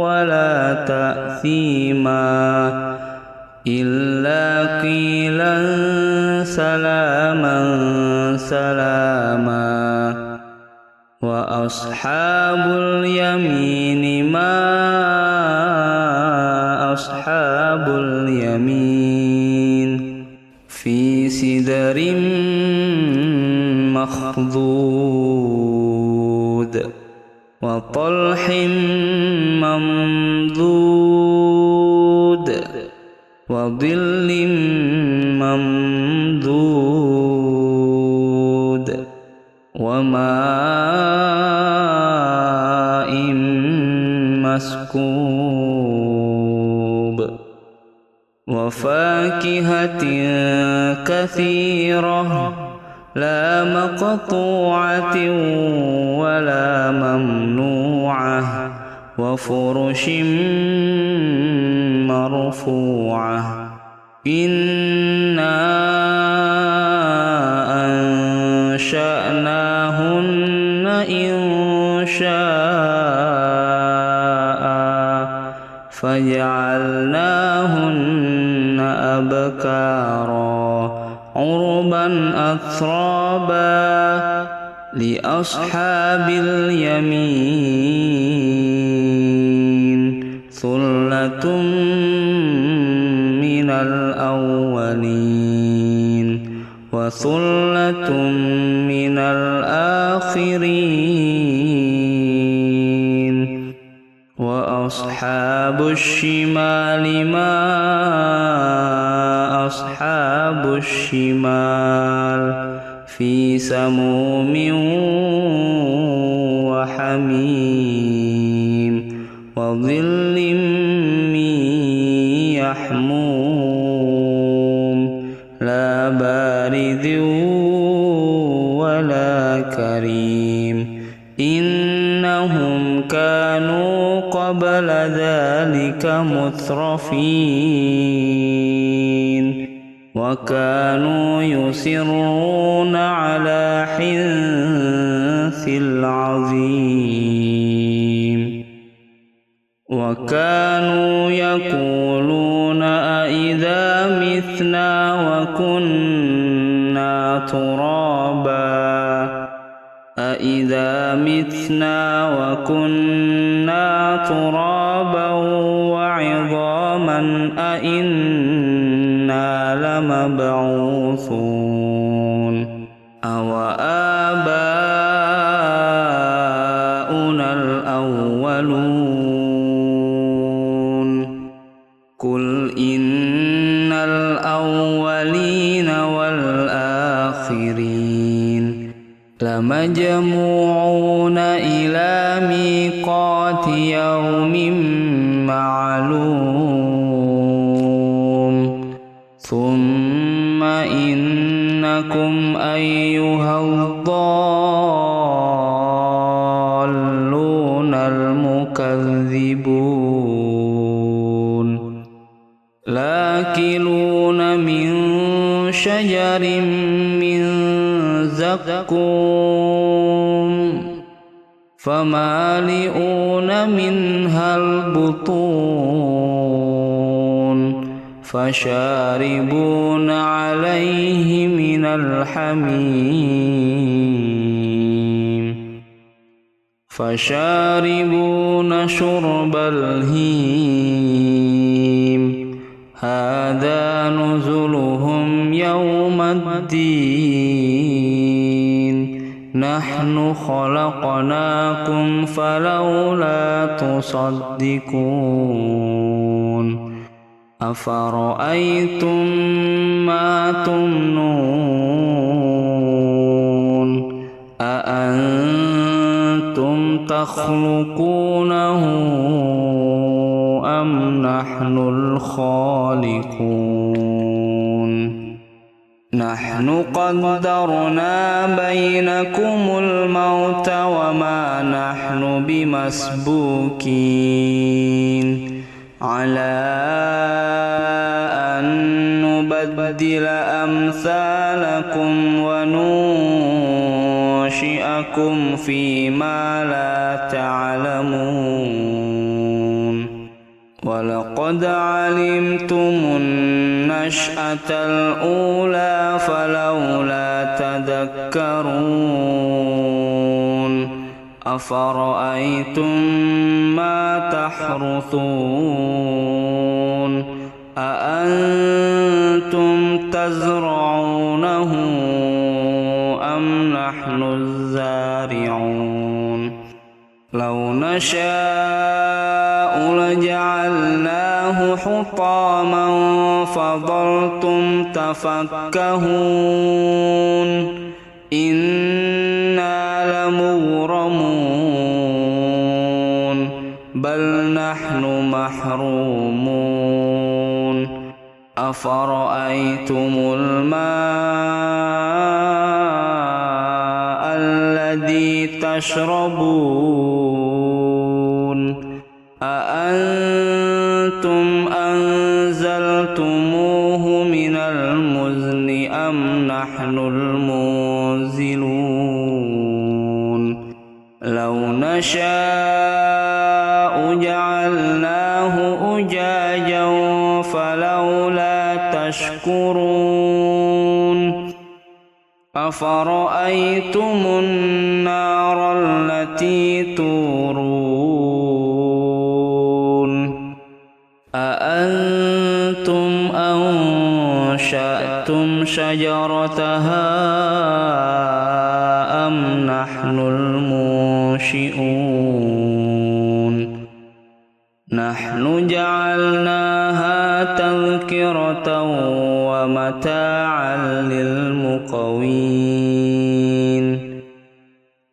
ولا تأثيما إلا قيلا سلاما سلاما وأصحاب اليمين ما أصحاب اليمين في سدر مخضود وطلح ممدود وظل ممدود وماء مسكوب وفاكهة كثيرة لا مقطوعة ولا ممنوعة وفرش مرفوعة إنا أنشأناهن إنشاء فجعلناهن أبكارا عربا أترابا لأصحاب اليمين ثلة من الأولين وثلة من الآخرين وأصحاب الشمال ما أصحاب وأصحاب الشمال في سموم وحميم وظل من يحموم لا بارد ولا كريم إنهم كانوا قبل ذلك مترفين وكانوا يصرون على حنث العظيم وكانوا يقولون أإذا متنا وكنا ترابا أإذا متنا وكنا ترابا وعظاما أإنا لمبعوثون أو آباؤنا الأولون قل إن الأولين والآخرين لمجموعون إلى ميقات يوم معلوم ثم إنكم أيها الضالون المكذبون لآكلون من شجر من زقوم فمالئون منها البطون فشاربون عليه من الحميم فشاربون شرب الهيم هذا نزلهم يوم الدين نحن خلقناكم فلولا تصدقون أفرأيتم ما تمنون أأنتم تخلقونه أم نحن الخالقون نحن قدرنا بينكم الموت وما نحن بمسبوكين على أن نبدل أمثالكم وننشئكم فيما لا تعلمون ولقد علمتم النشأة الأولى فلولا تذكرون أفرأيتم ما تحرثون أأنتم تزرعونه أم نحن الزارعون لو نشاء لجعلناه حطاما فظلتم تفكهون إنا لمغرمون بل نحن محرومون أفرأيتم الماء الذي تشربون أأنتم أنزلتموه من المزن أم نحن المنزلون لو نشاء جعلناه أجاجا فلولا تشكرون أفرأيتم النار التي تورون أأنتم أنشأتم شجرتها أم نحن المنشئون نحن جعلناها تذكرة ومتاعا للمقوين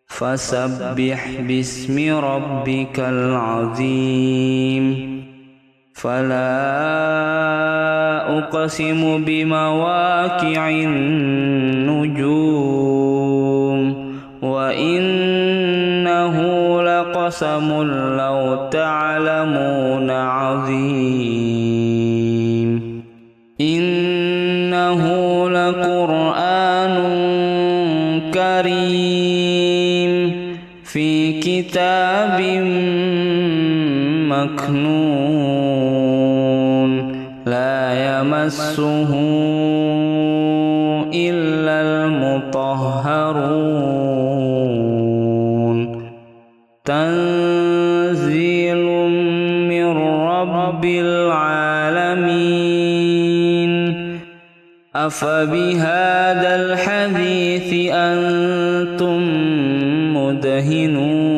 فسبح باسم ربك العظيم فلا أقسم بمواقع النجوم وإنه لقسم لو تعلمون عظيم إنه لقرآن كريم في كتاب مكنون لا يمسه إلا المطهرون تنزيل من رب العالمين أفبهذا الحديث أنتم مدهنون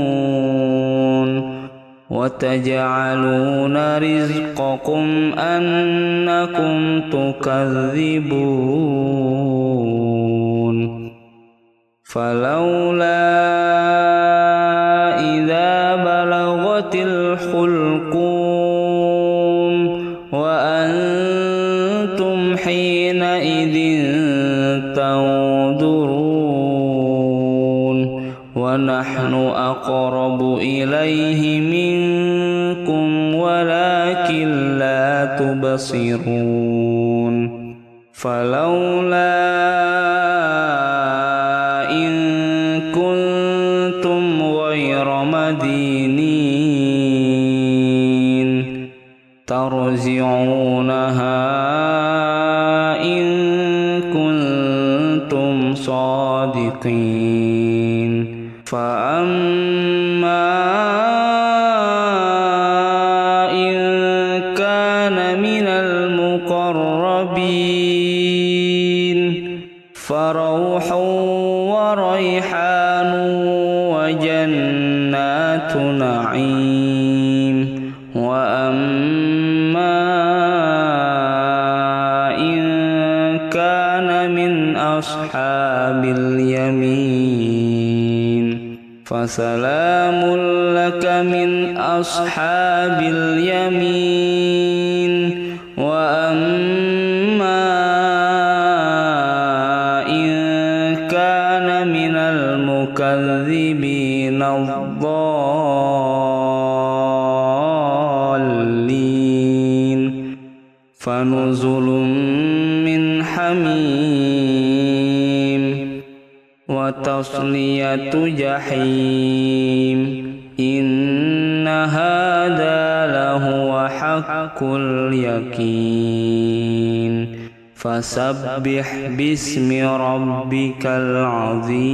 وتجعلون رزقكم أنكم تكذبون فلولا إذا بلغت الحلقوم وأنتم حينئذ تنظرون ونحن أقرب إليه منكم ولكن لا تبصرون فلولا إن كنتم غير مدينين ترجعونها إن كنتم صادقين فأما إن كان من المقربين فروح وريحان وجنات نعيم وأما إن كان من أصحاب اليمين فسلام لك من أصحاب اليمين وأما إن كان من المكذبين الضالين فنزل من حميم وتصلية جحيم إن هذا لهو حق اليقين فسبح باسم ربك العظيم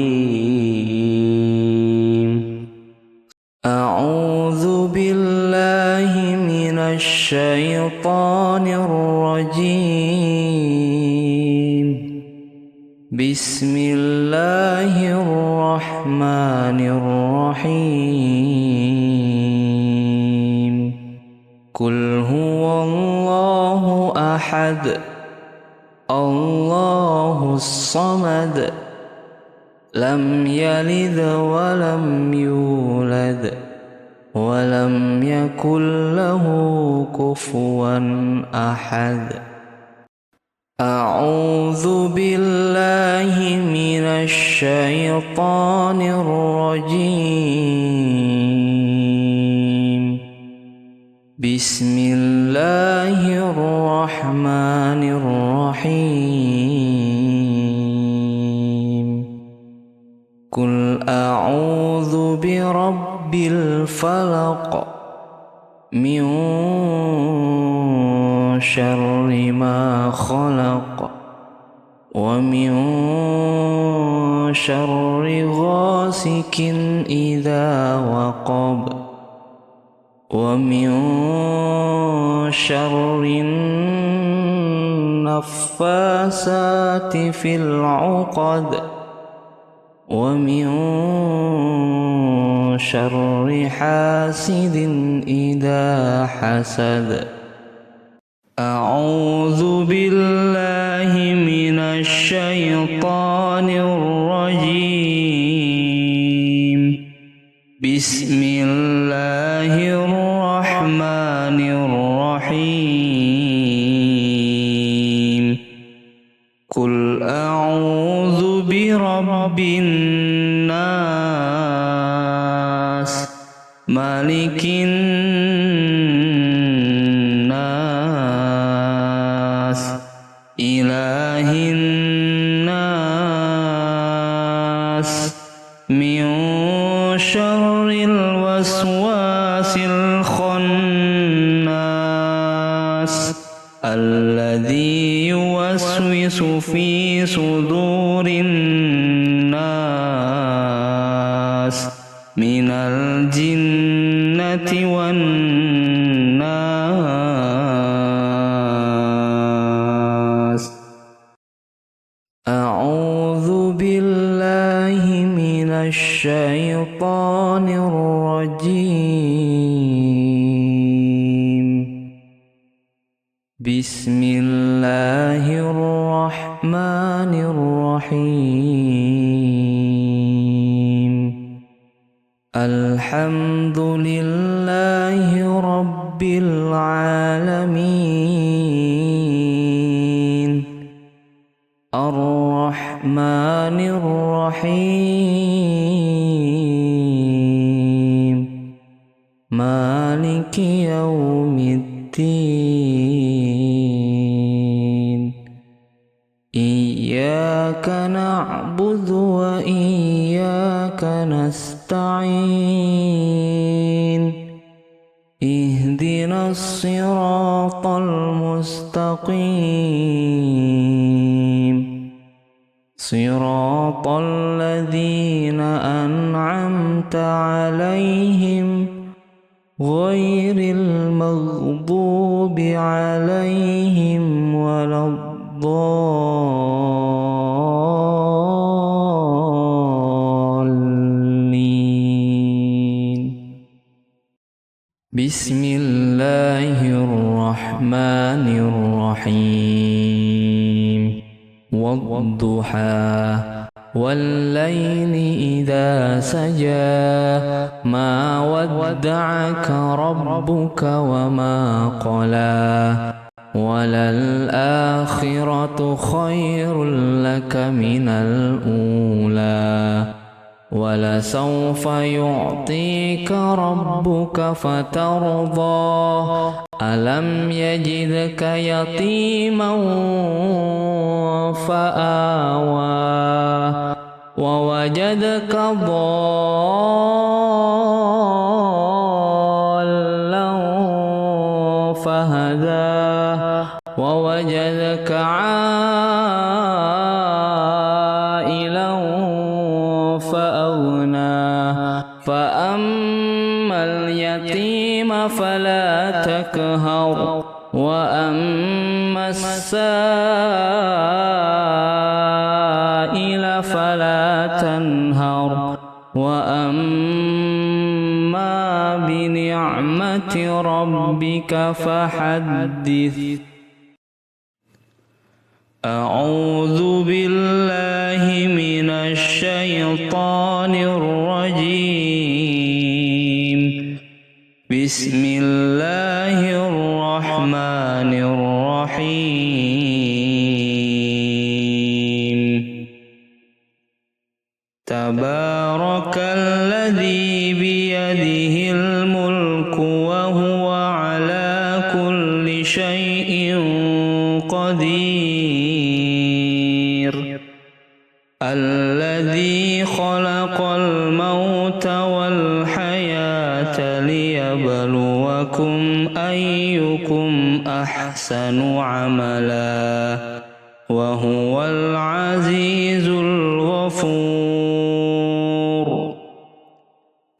أعوذ بالله من الشيطان الرجيم بسم الله الرحمن الرحيم قل هو الله أحد الله الصمد لم يلد ولم يولد ولم يكن له كفوا أحد أعوذ بالله من الشيطان الرجيم بسم الله الرحمن الرحيم قل أعوذ برب الفلق من شر ما خلق ومن شر غاسق إذا وقب ومن شر النفاسات في العقد ومن شر حاسد إذا حسد أعوذ بالله بالله من الشيطان الرجيم. بسم الله الرحمن الرحيم. قل أعوذ برب الناس مالك الناس إله الناس من شر الوسواس الخناس الذي يوسوس في صدور الناس من الجنة والناس. أعوذ بالله من الشيطان الرجيم. بسم الله الرحمن الرحيم. الحمد لله رب العالمين الرحمن الرحيم مالك يوم الدين. إياك نعبد وإياك نستعين. اهدنا الصراط المستقيم صراط الذين أنعمت عليهم غير المغضوب عليهم ولا الضالين. بسم الله الرحمن الرحيم. والضحى والليل إذا سجى ما ودعك ربك وما قلى وللآخرة خير لك من الأولى ولسوف يعطيك ربك فترضى. ألم يجدك يتيما فآوى ووجدك ضالا فهدى ووجدك عائلا فأغنى. فأما اليتيم فلا تقهر وأما السائل فلا تنهر وأما بنعمة ربك فحدث. أعوذ بالله من الشيطان الرجيم. بسم الله الرحمن الرحيم. تبارك الذي بيده الملك وهو على كل شيء قدير. الذي خلق الموت والحياة ليبلوكم أيكم أحسن عملا وهو العزيز الغفور.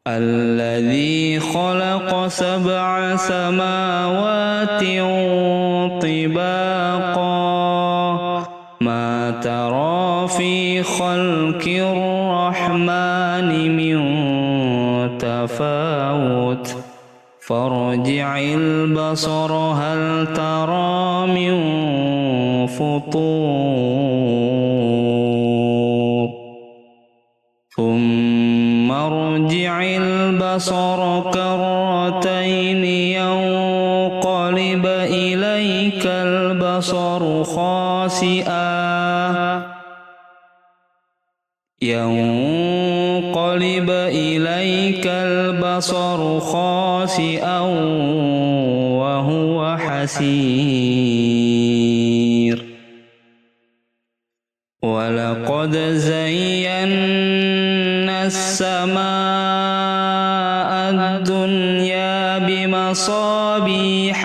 الذي خلق 7 سماوات طباقا ما ترى في خلق الرحمن من تفاوت فارجع البصر هل ترى من فطور ثم ارجع البصر كرتين ينقلب إليك البصر خاسئا وهو حسير ولقد زينا السماء الدنيا بمصابيح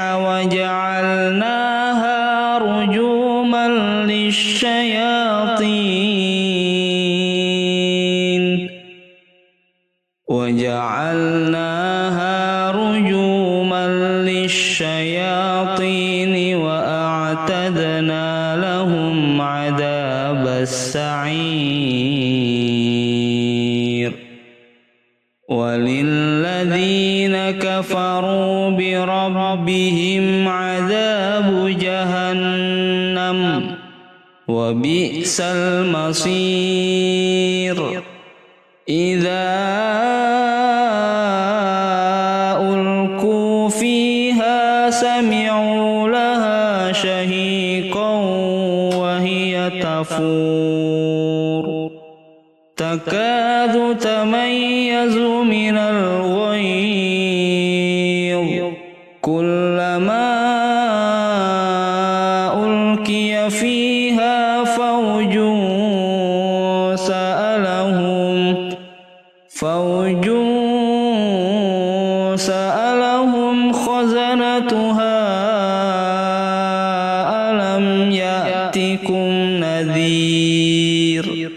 وجعلناها رجوما للشياطين وأعتدنا لهم عذاب السعير وللذين كفروا بربهم عذاب جهنم وبئس المصير إذا ألقوا فيها سمعوا لها شهيقا وهي تفور تكاد تميز من الغيظ كلما ألقي فيها فوج سألهم خزنتها ألم يأتكم نذير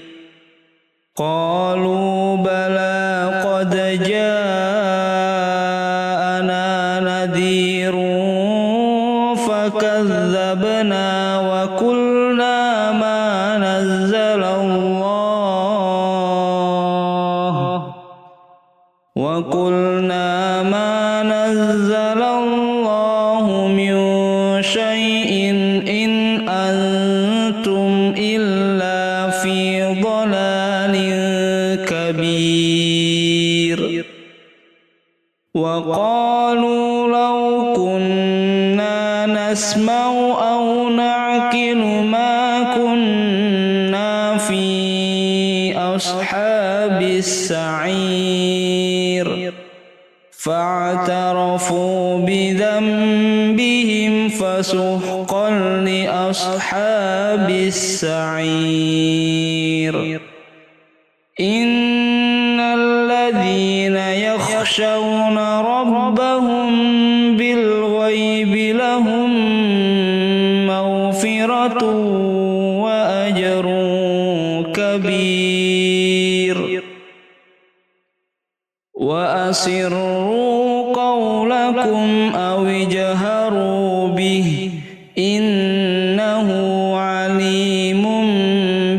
قالوا بلى قد جاءنا نذير فكذبنا وقلنا ما نزل الله من شيء إن أنتم إلا في ضلال كبير وقالوا لو كنا نسمع أو نعقل ما كنا في أصحاب السعير فاعترفوا بذنبهم فسحقا لأصحاب السعير إن الذين يخشون ربهم بالغيب لهم مغفرة وأجر كبير وأسروا قولكم أو اجهروا به إنه عليم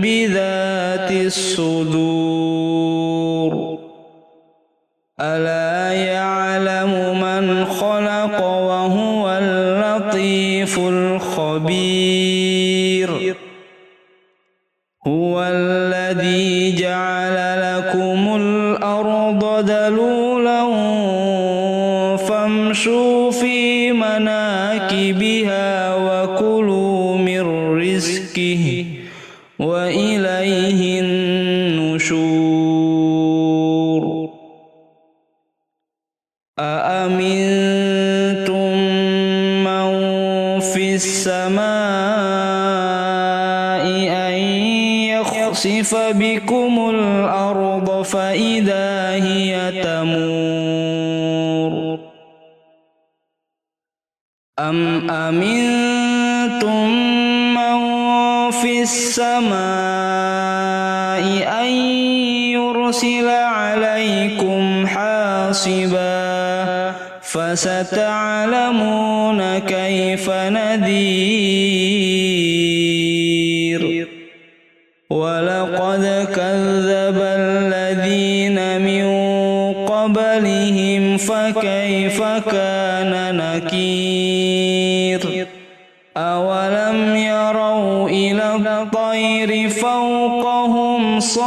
بذات الصدور ألا يعلم من خلق وهو اللطيف الخبير هو الذي جعل لكم الأرض دلولا فامشوا في مناكبها وكلوا من رزقه وإليه النشور أأمنتم من في السماء أن يخسف بكم الأرض فإذا هي تمور أم أمنتم من في السماء أن يرسل عليكم حاصبا فستعلمون كيف نذير ولقد كذب الذين من قبلهم فكيف كان نكير أولم يروا الطير فوقهم صافات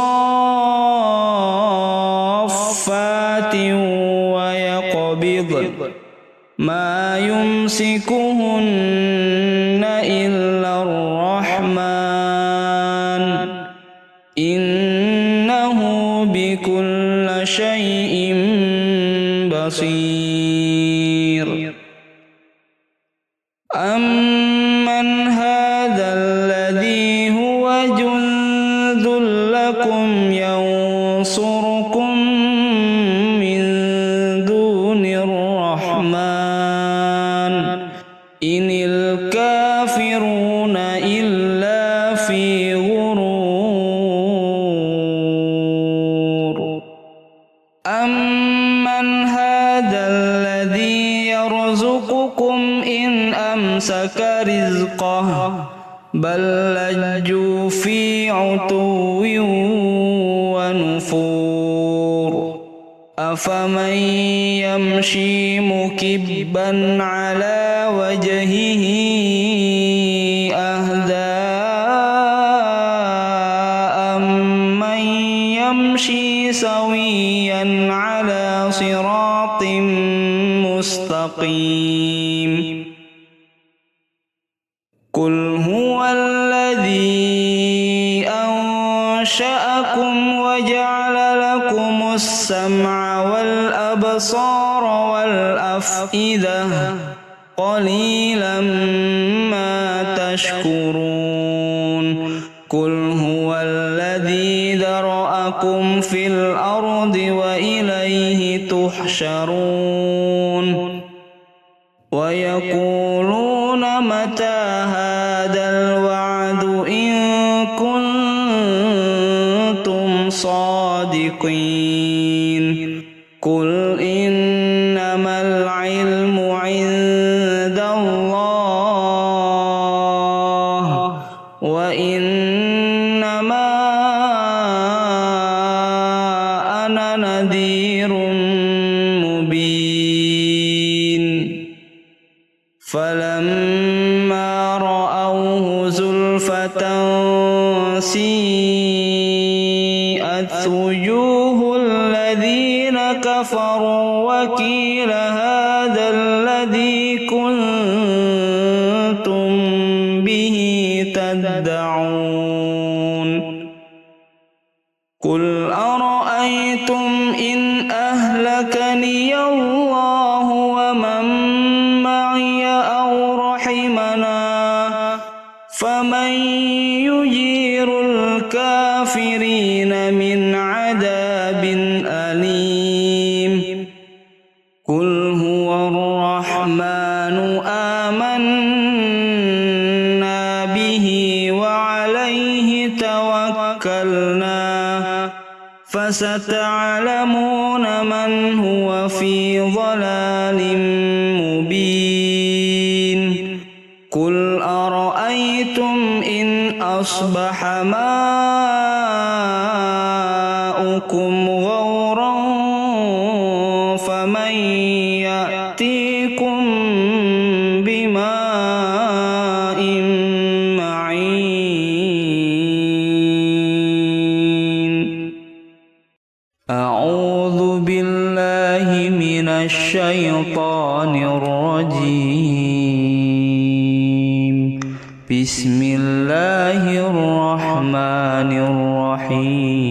ويقبض ما يمسكهن إلا الرحمن إنه بكل شيء بصير أمن هذا الذي هو جند لكم ينصركم من دون الرحمن إن الكافرون إلا في غرور أمن هذا الذي يرزقكم إن أمسك رزقه بل لجوا في عتو ونفور أفمن يمشي مكبا على وجهه أهدى أمن يمشي سويا على صراط مستقيم قل هو الذي أنشأكم وجعل لكم السمع والأبصار والأفئدة قليلا ما تشكرون قل هو الذي ذرأكم في الأرض وإليه تحشرون ويقولون متى هذا الوعد إن كنتم صادقين قل إنما العلم عند الله وإنما أنا نذير مبين فلما رأوه زلفة سيئت وجوه الذين كفروا وقيل هذا الذي كنتم به تدعون قل أرأيتم إن أهلكني الله ومن معي أو رحمنا فمن يجير الكافرين من عذاب أليم قل هو الرحمن آمنا به وعليه توكلنا فستعلمون من هو في ضلال مبين قل أرأيتم إن أصبح ماؤكم غورا فمن يأتيكم بماء معين أعوذ بالله من الشيطان الرجيم بسم الله الرحمن الرحيم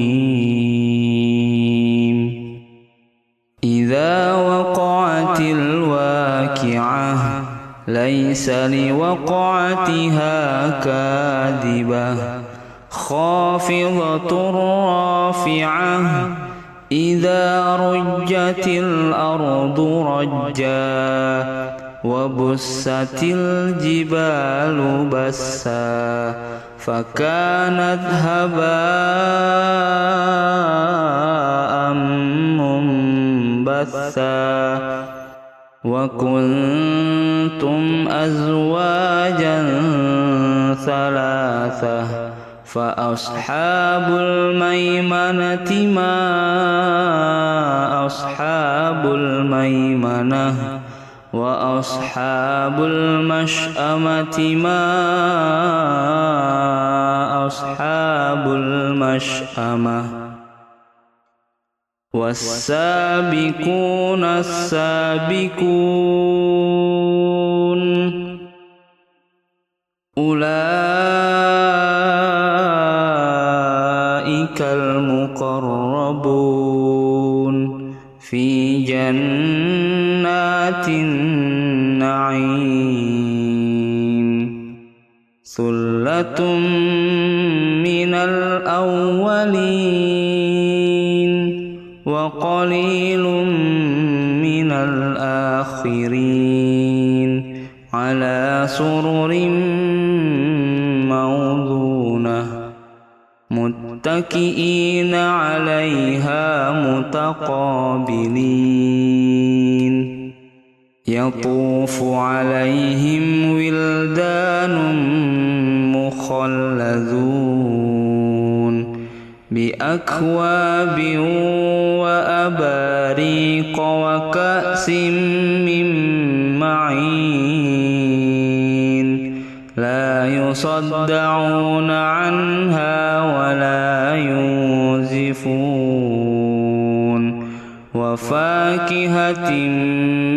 إذا وقعت الواقعة ليس لوقعتها كاذبة خافضة رافعة إذا رجت الأرض رجا وبست الجبال بسا فكانت هباء منبثا وكنتم أزواجا ثلاثة فأصحاب الميمنة ما أصحاب الميمنة وأصحاب المشأمة ما أصحاب المشأمة والسابقون السابقون أولئك المقربون في جنات النعيم ثلة من الأولين وقليل من الآخرين على سرر موضونة متكئين عليها متقابلين يطوف عليهم ولدان مخلدون بأكواب وأباريق وكأس من معين لا يصدعون عنها ولا ينزفون وفاكهة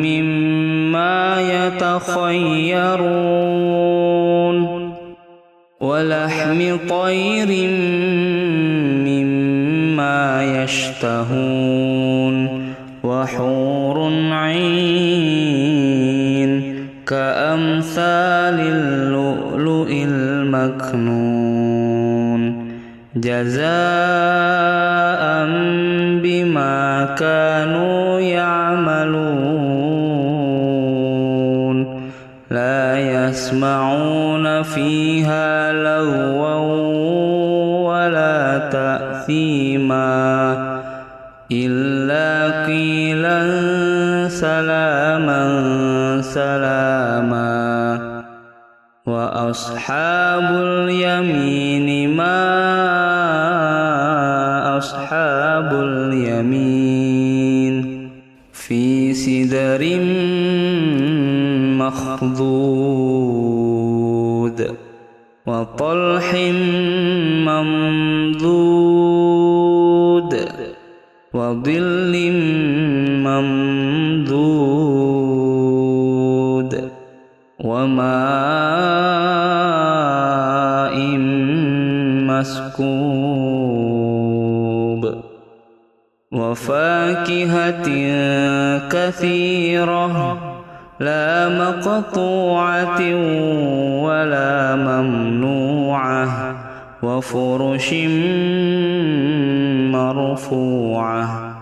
مما يتخيرون ولحم طير مما يشتهون وحور عين كأمثال اللؤلؤ المكنون جزاء بما كانوا يعملون لا يسمعون فيها لغوا ولا تأثيما إلا قيلا سلاما سلاما وأصحاب اليمين ما أصحاب اليمين في سدر مخضود وطلح ممدود وظل ممدود وماء مسكوب وفاكهة كثيرة لا مقطوعة ولا ممنوعة وفرش مرفوعة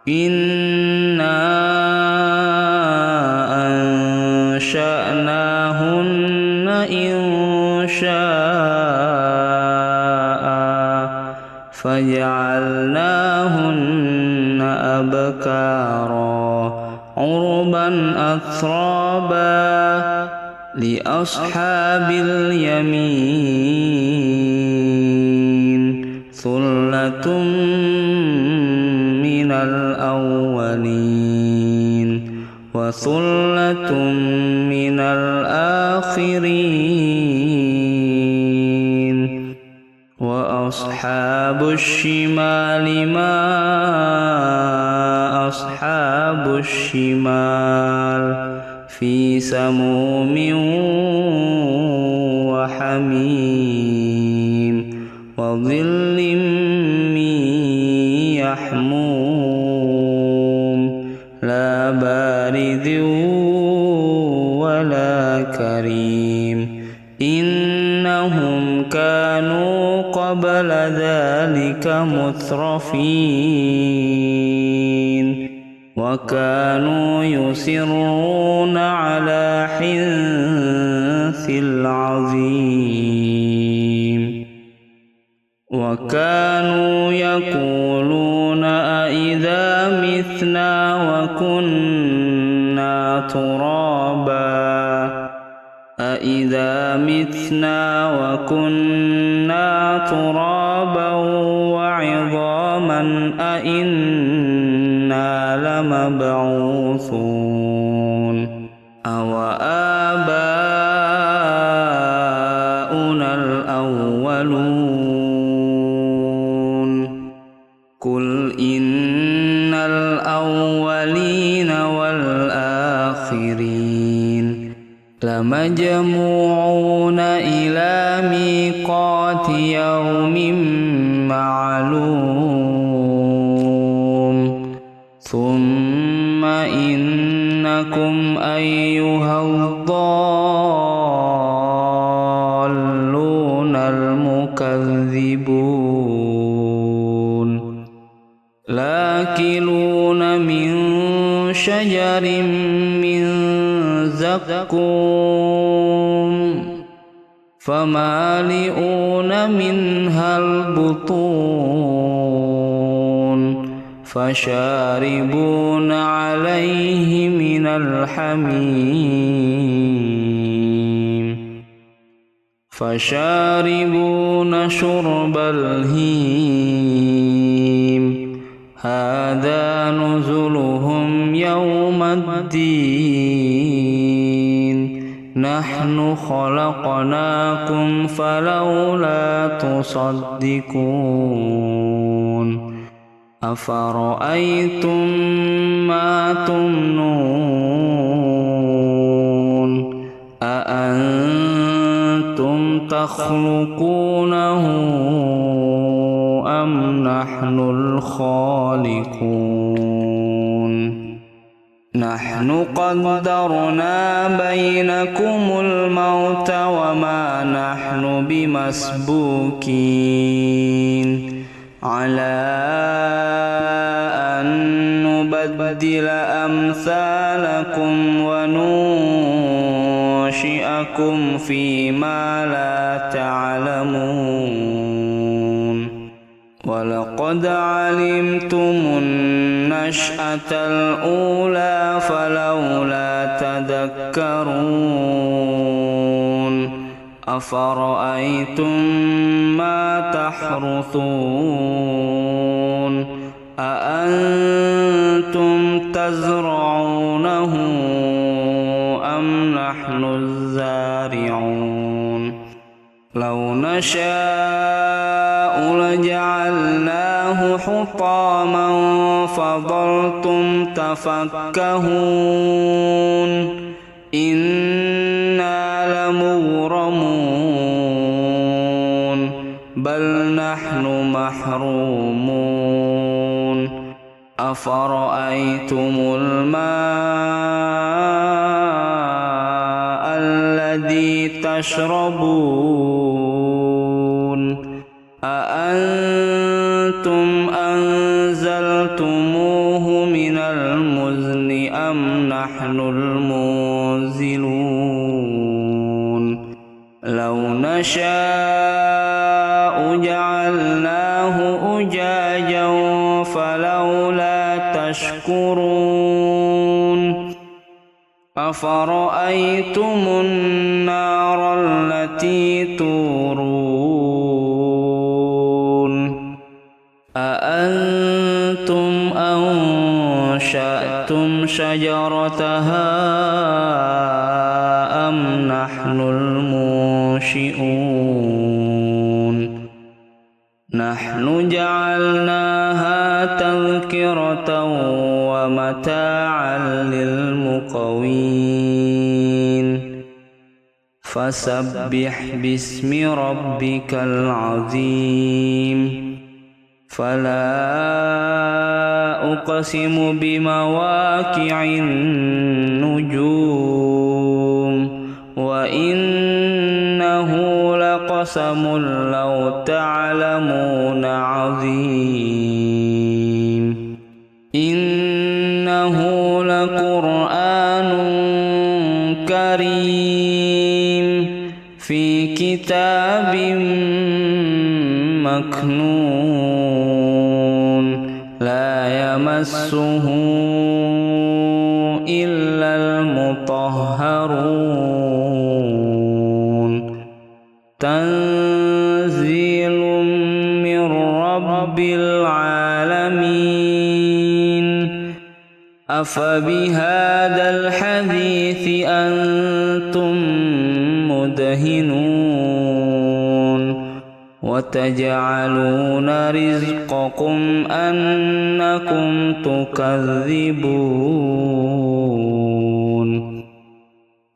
إنا أنشأناهن إنشاء فجعلناهن أبكارا عربا أترابا لأصحاب اليمين ثلة من الأولين وثلة من الآخرين وأصحاب الشمال ما أصحاب الشمال في سموم وحميم وظل من يحموم لا بارد ولا كريم إنهم كانوا قبل ذلك مترفين وكانوا يصرون على حنث العظيم وكانوا يقولون أإذا متنا وكنا ترابا أإذا متنا وكنا ترابا وعظاما أإنا لمبعوثون قل إن الأولين والآخرين لمجموعون إلى ميقات يوم معلوم ثم إنكم أيها الضالون المكذبون لآكلون من شجر من زقوم فمالئون منها البطون فشاربون عليه من الحميم فشاربون شرب الهيم هذا نزلهم يوم الدين نحن خلقناكم فلولا تصدقون أفرأيتم ما تمنون أأنتم تخلقونه أم نحن الخالقون نحن قدرنا بينكم الموت وما نحن بمسبوكين على أن نبدل أمثالكم وننشئكم فيما لا تعلمون ولقد علمتم النشأة الأولى فلولا تذكرون أفرأيتم ما تحرثون أأنتم تزرعونه أم نحن الزارعون لو نشاء لجعلناه حطاما فظلتم تفكهون إنا لمغرمون بل نحن محرومون أفرأيتم الماء الذي تشربون أأنتم أنزلتموه من المزن أم نحن المنزلون لو نشاء جعلناه أجاجا فلولا تشكرون أفرأيتم النار التي تورون أأنتم أنشأتم شجرتها أم نحن المنشئون نحن جعلناها تذكرة ومتاعا للمقوين فسبح باسم ربك العظيم فلا أقسم بمواقع النجوم وإنه لقسم لو تعلمون عظيم إنه لقرآن كريم في كتاب مكنون لا يمسه إلا المطهرون تنزيل من رب العالمين أفبهذا الحديث أنتم مدهنون وتجعلون رزقكم أنكم تكذبون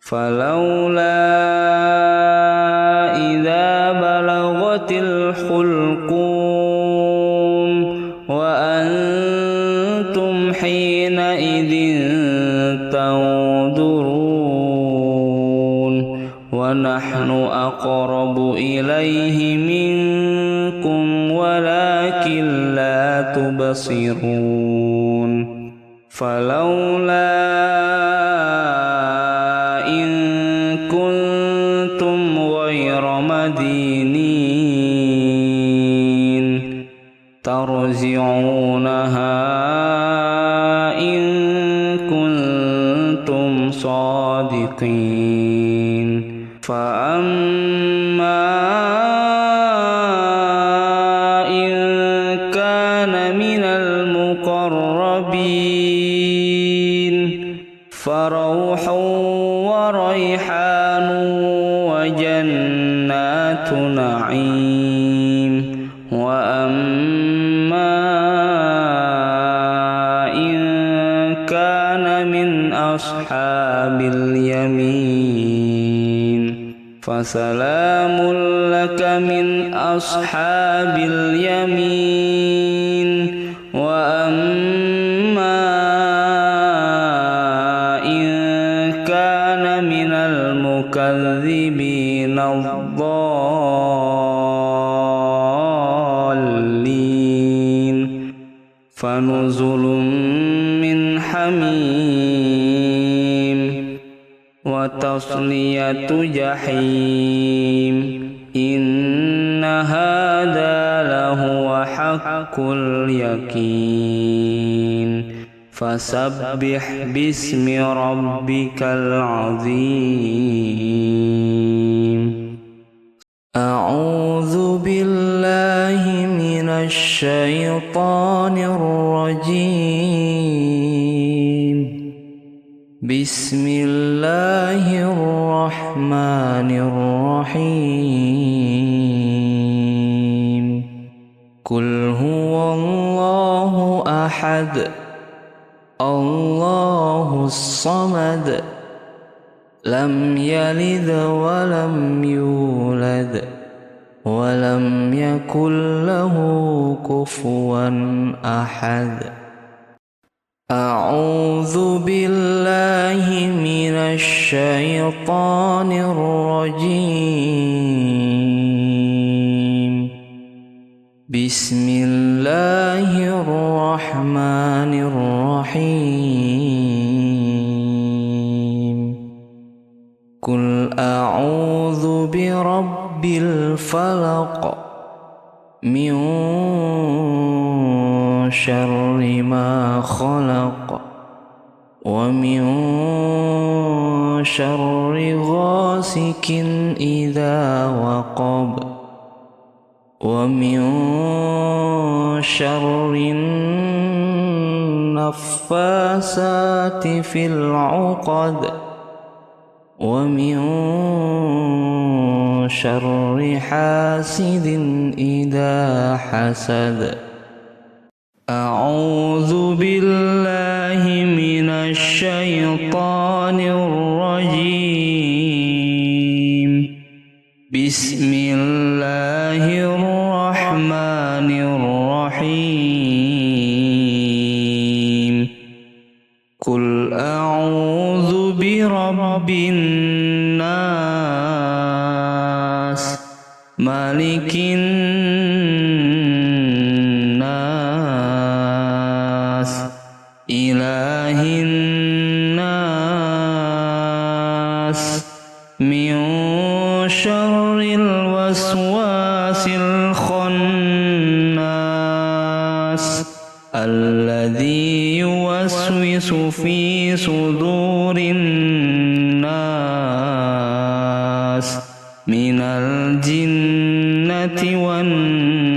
فلولا إذا بلغت الحلقوم وأنتم حينئذ تنظرون ونحن أقرب إليه منكم ولكن لا تبصرون فلولا إن كنتم غير مدينين ترجعونها إن كنتم صادقين فأما إن كان من المقربين فروح وريحان وجنات نعيم وأما إن كان من أصحاب اليمين فسلام لك من أصحاب اليمين وأما إن كان من المكذبين الضالين فنزل من حميم وتصلية جحيم إن هذا لهو حق اليقين فسبح باسم ربك العظيم أعوذ بالله من الشيطان الرجيم بسم الله الرحمن الرحيم قل هو الله أحد الله الصمد لم يلد ولم يولد ولم يكن له كفوا أحد أعوذ بالله من الشيطان الرجيم بسم الله الرحمن الرحيم قل أعوذ برب الفلق من شر ما خلق ومن شر غاسق إذا وقب ومن شر النفاثات في العقد ومن شر حاسد إذا حسد أعوذ بالله من الشيطان الرجيم بسم الله الرحمن الرحيم قل أعوذ برب الناس مالك الناس إله الناس من شر الوسواس الخناس الذي يوسوس في صدور الناس من الجنة والناس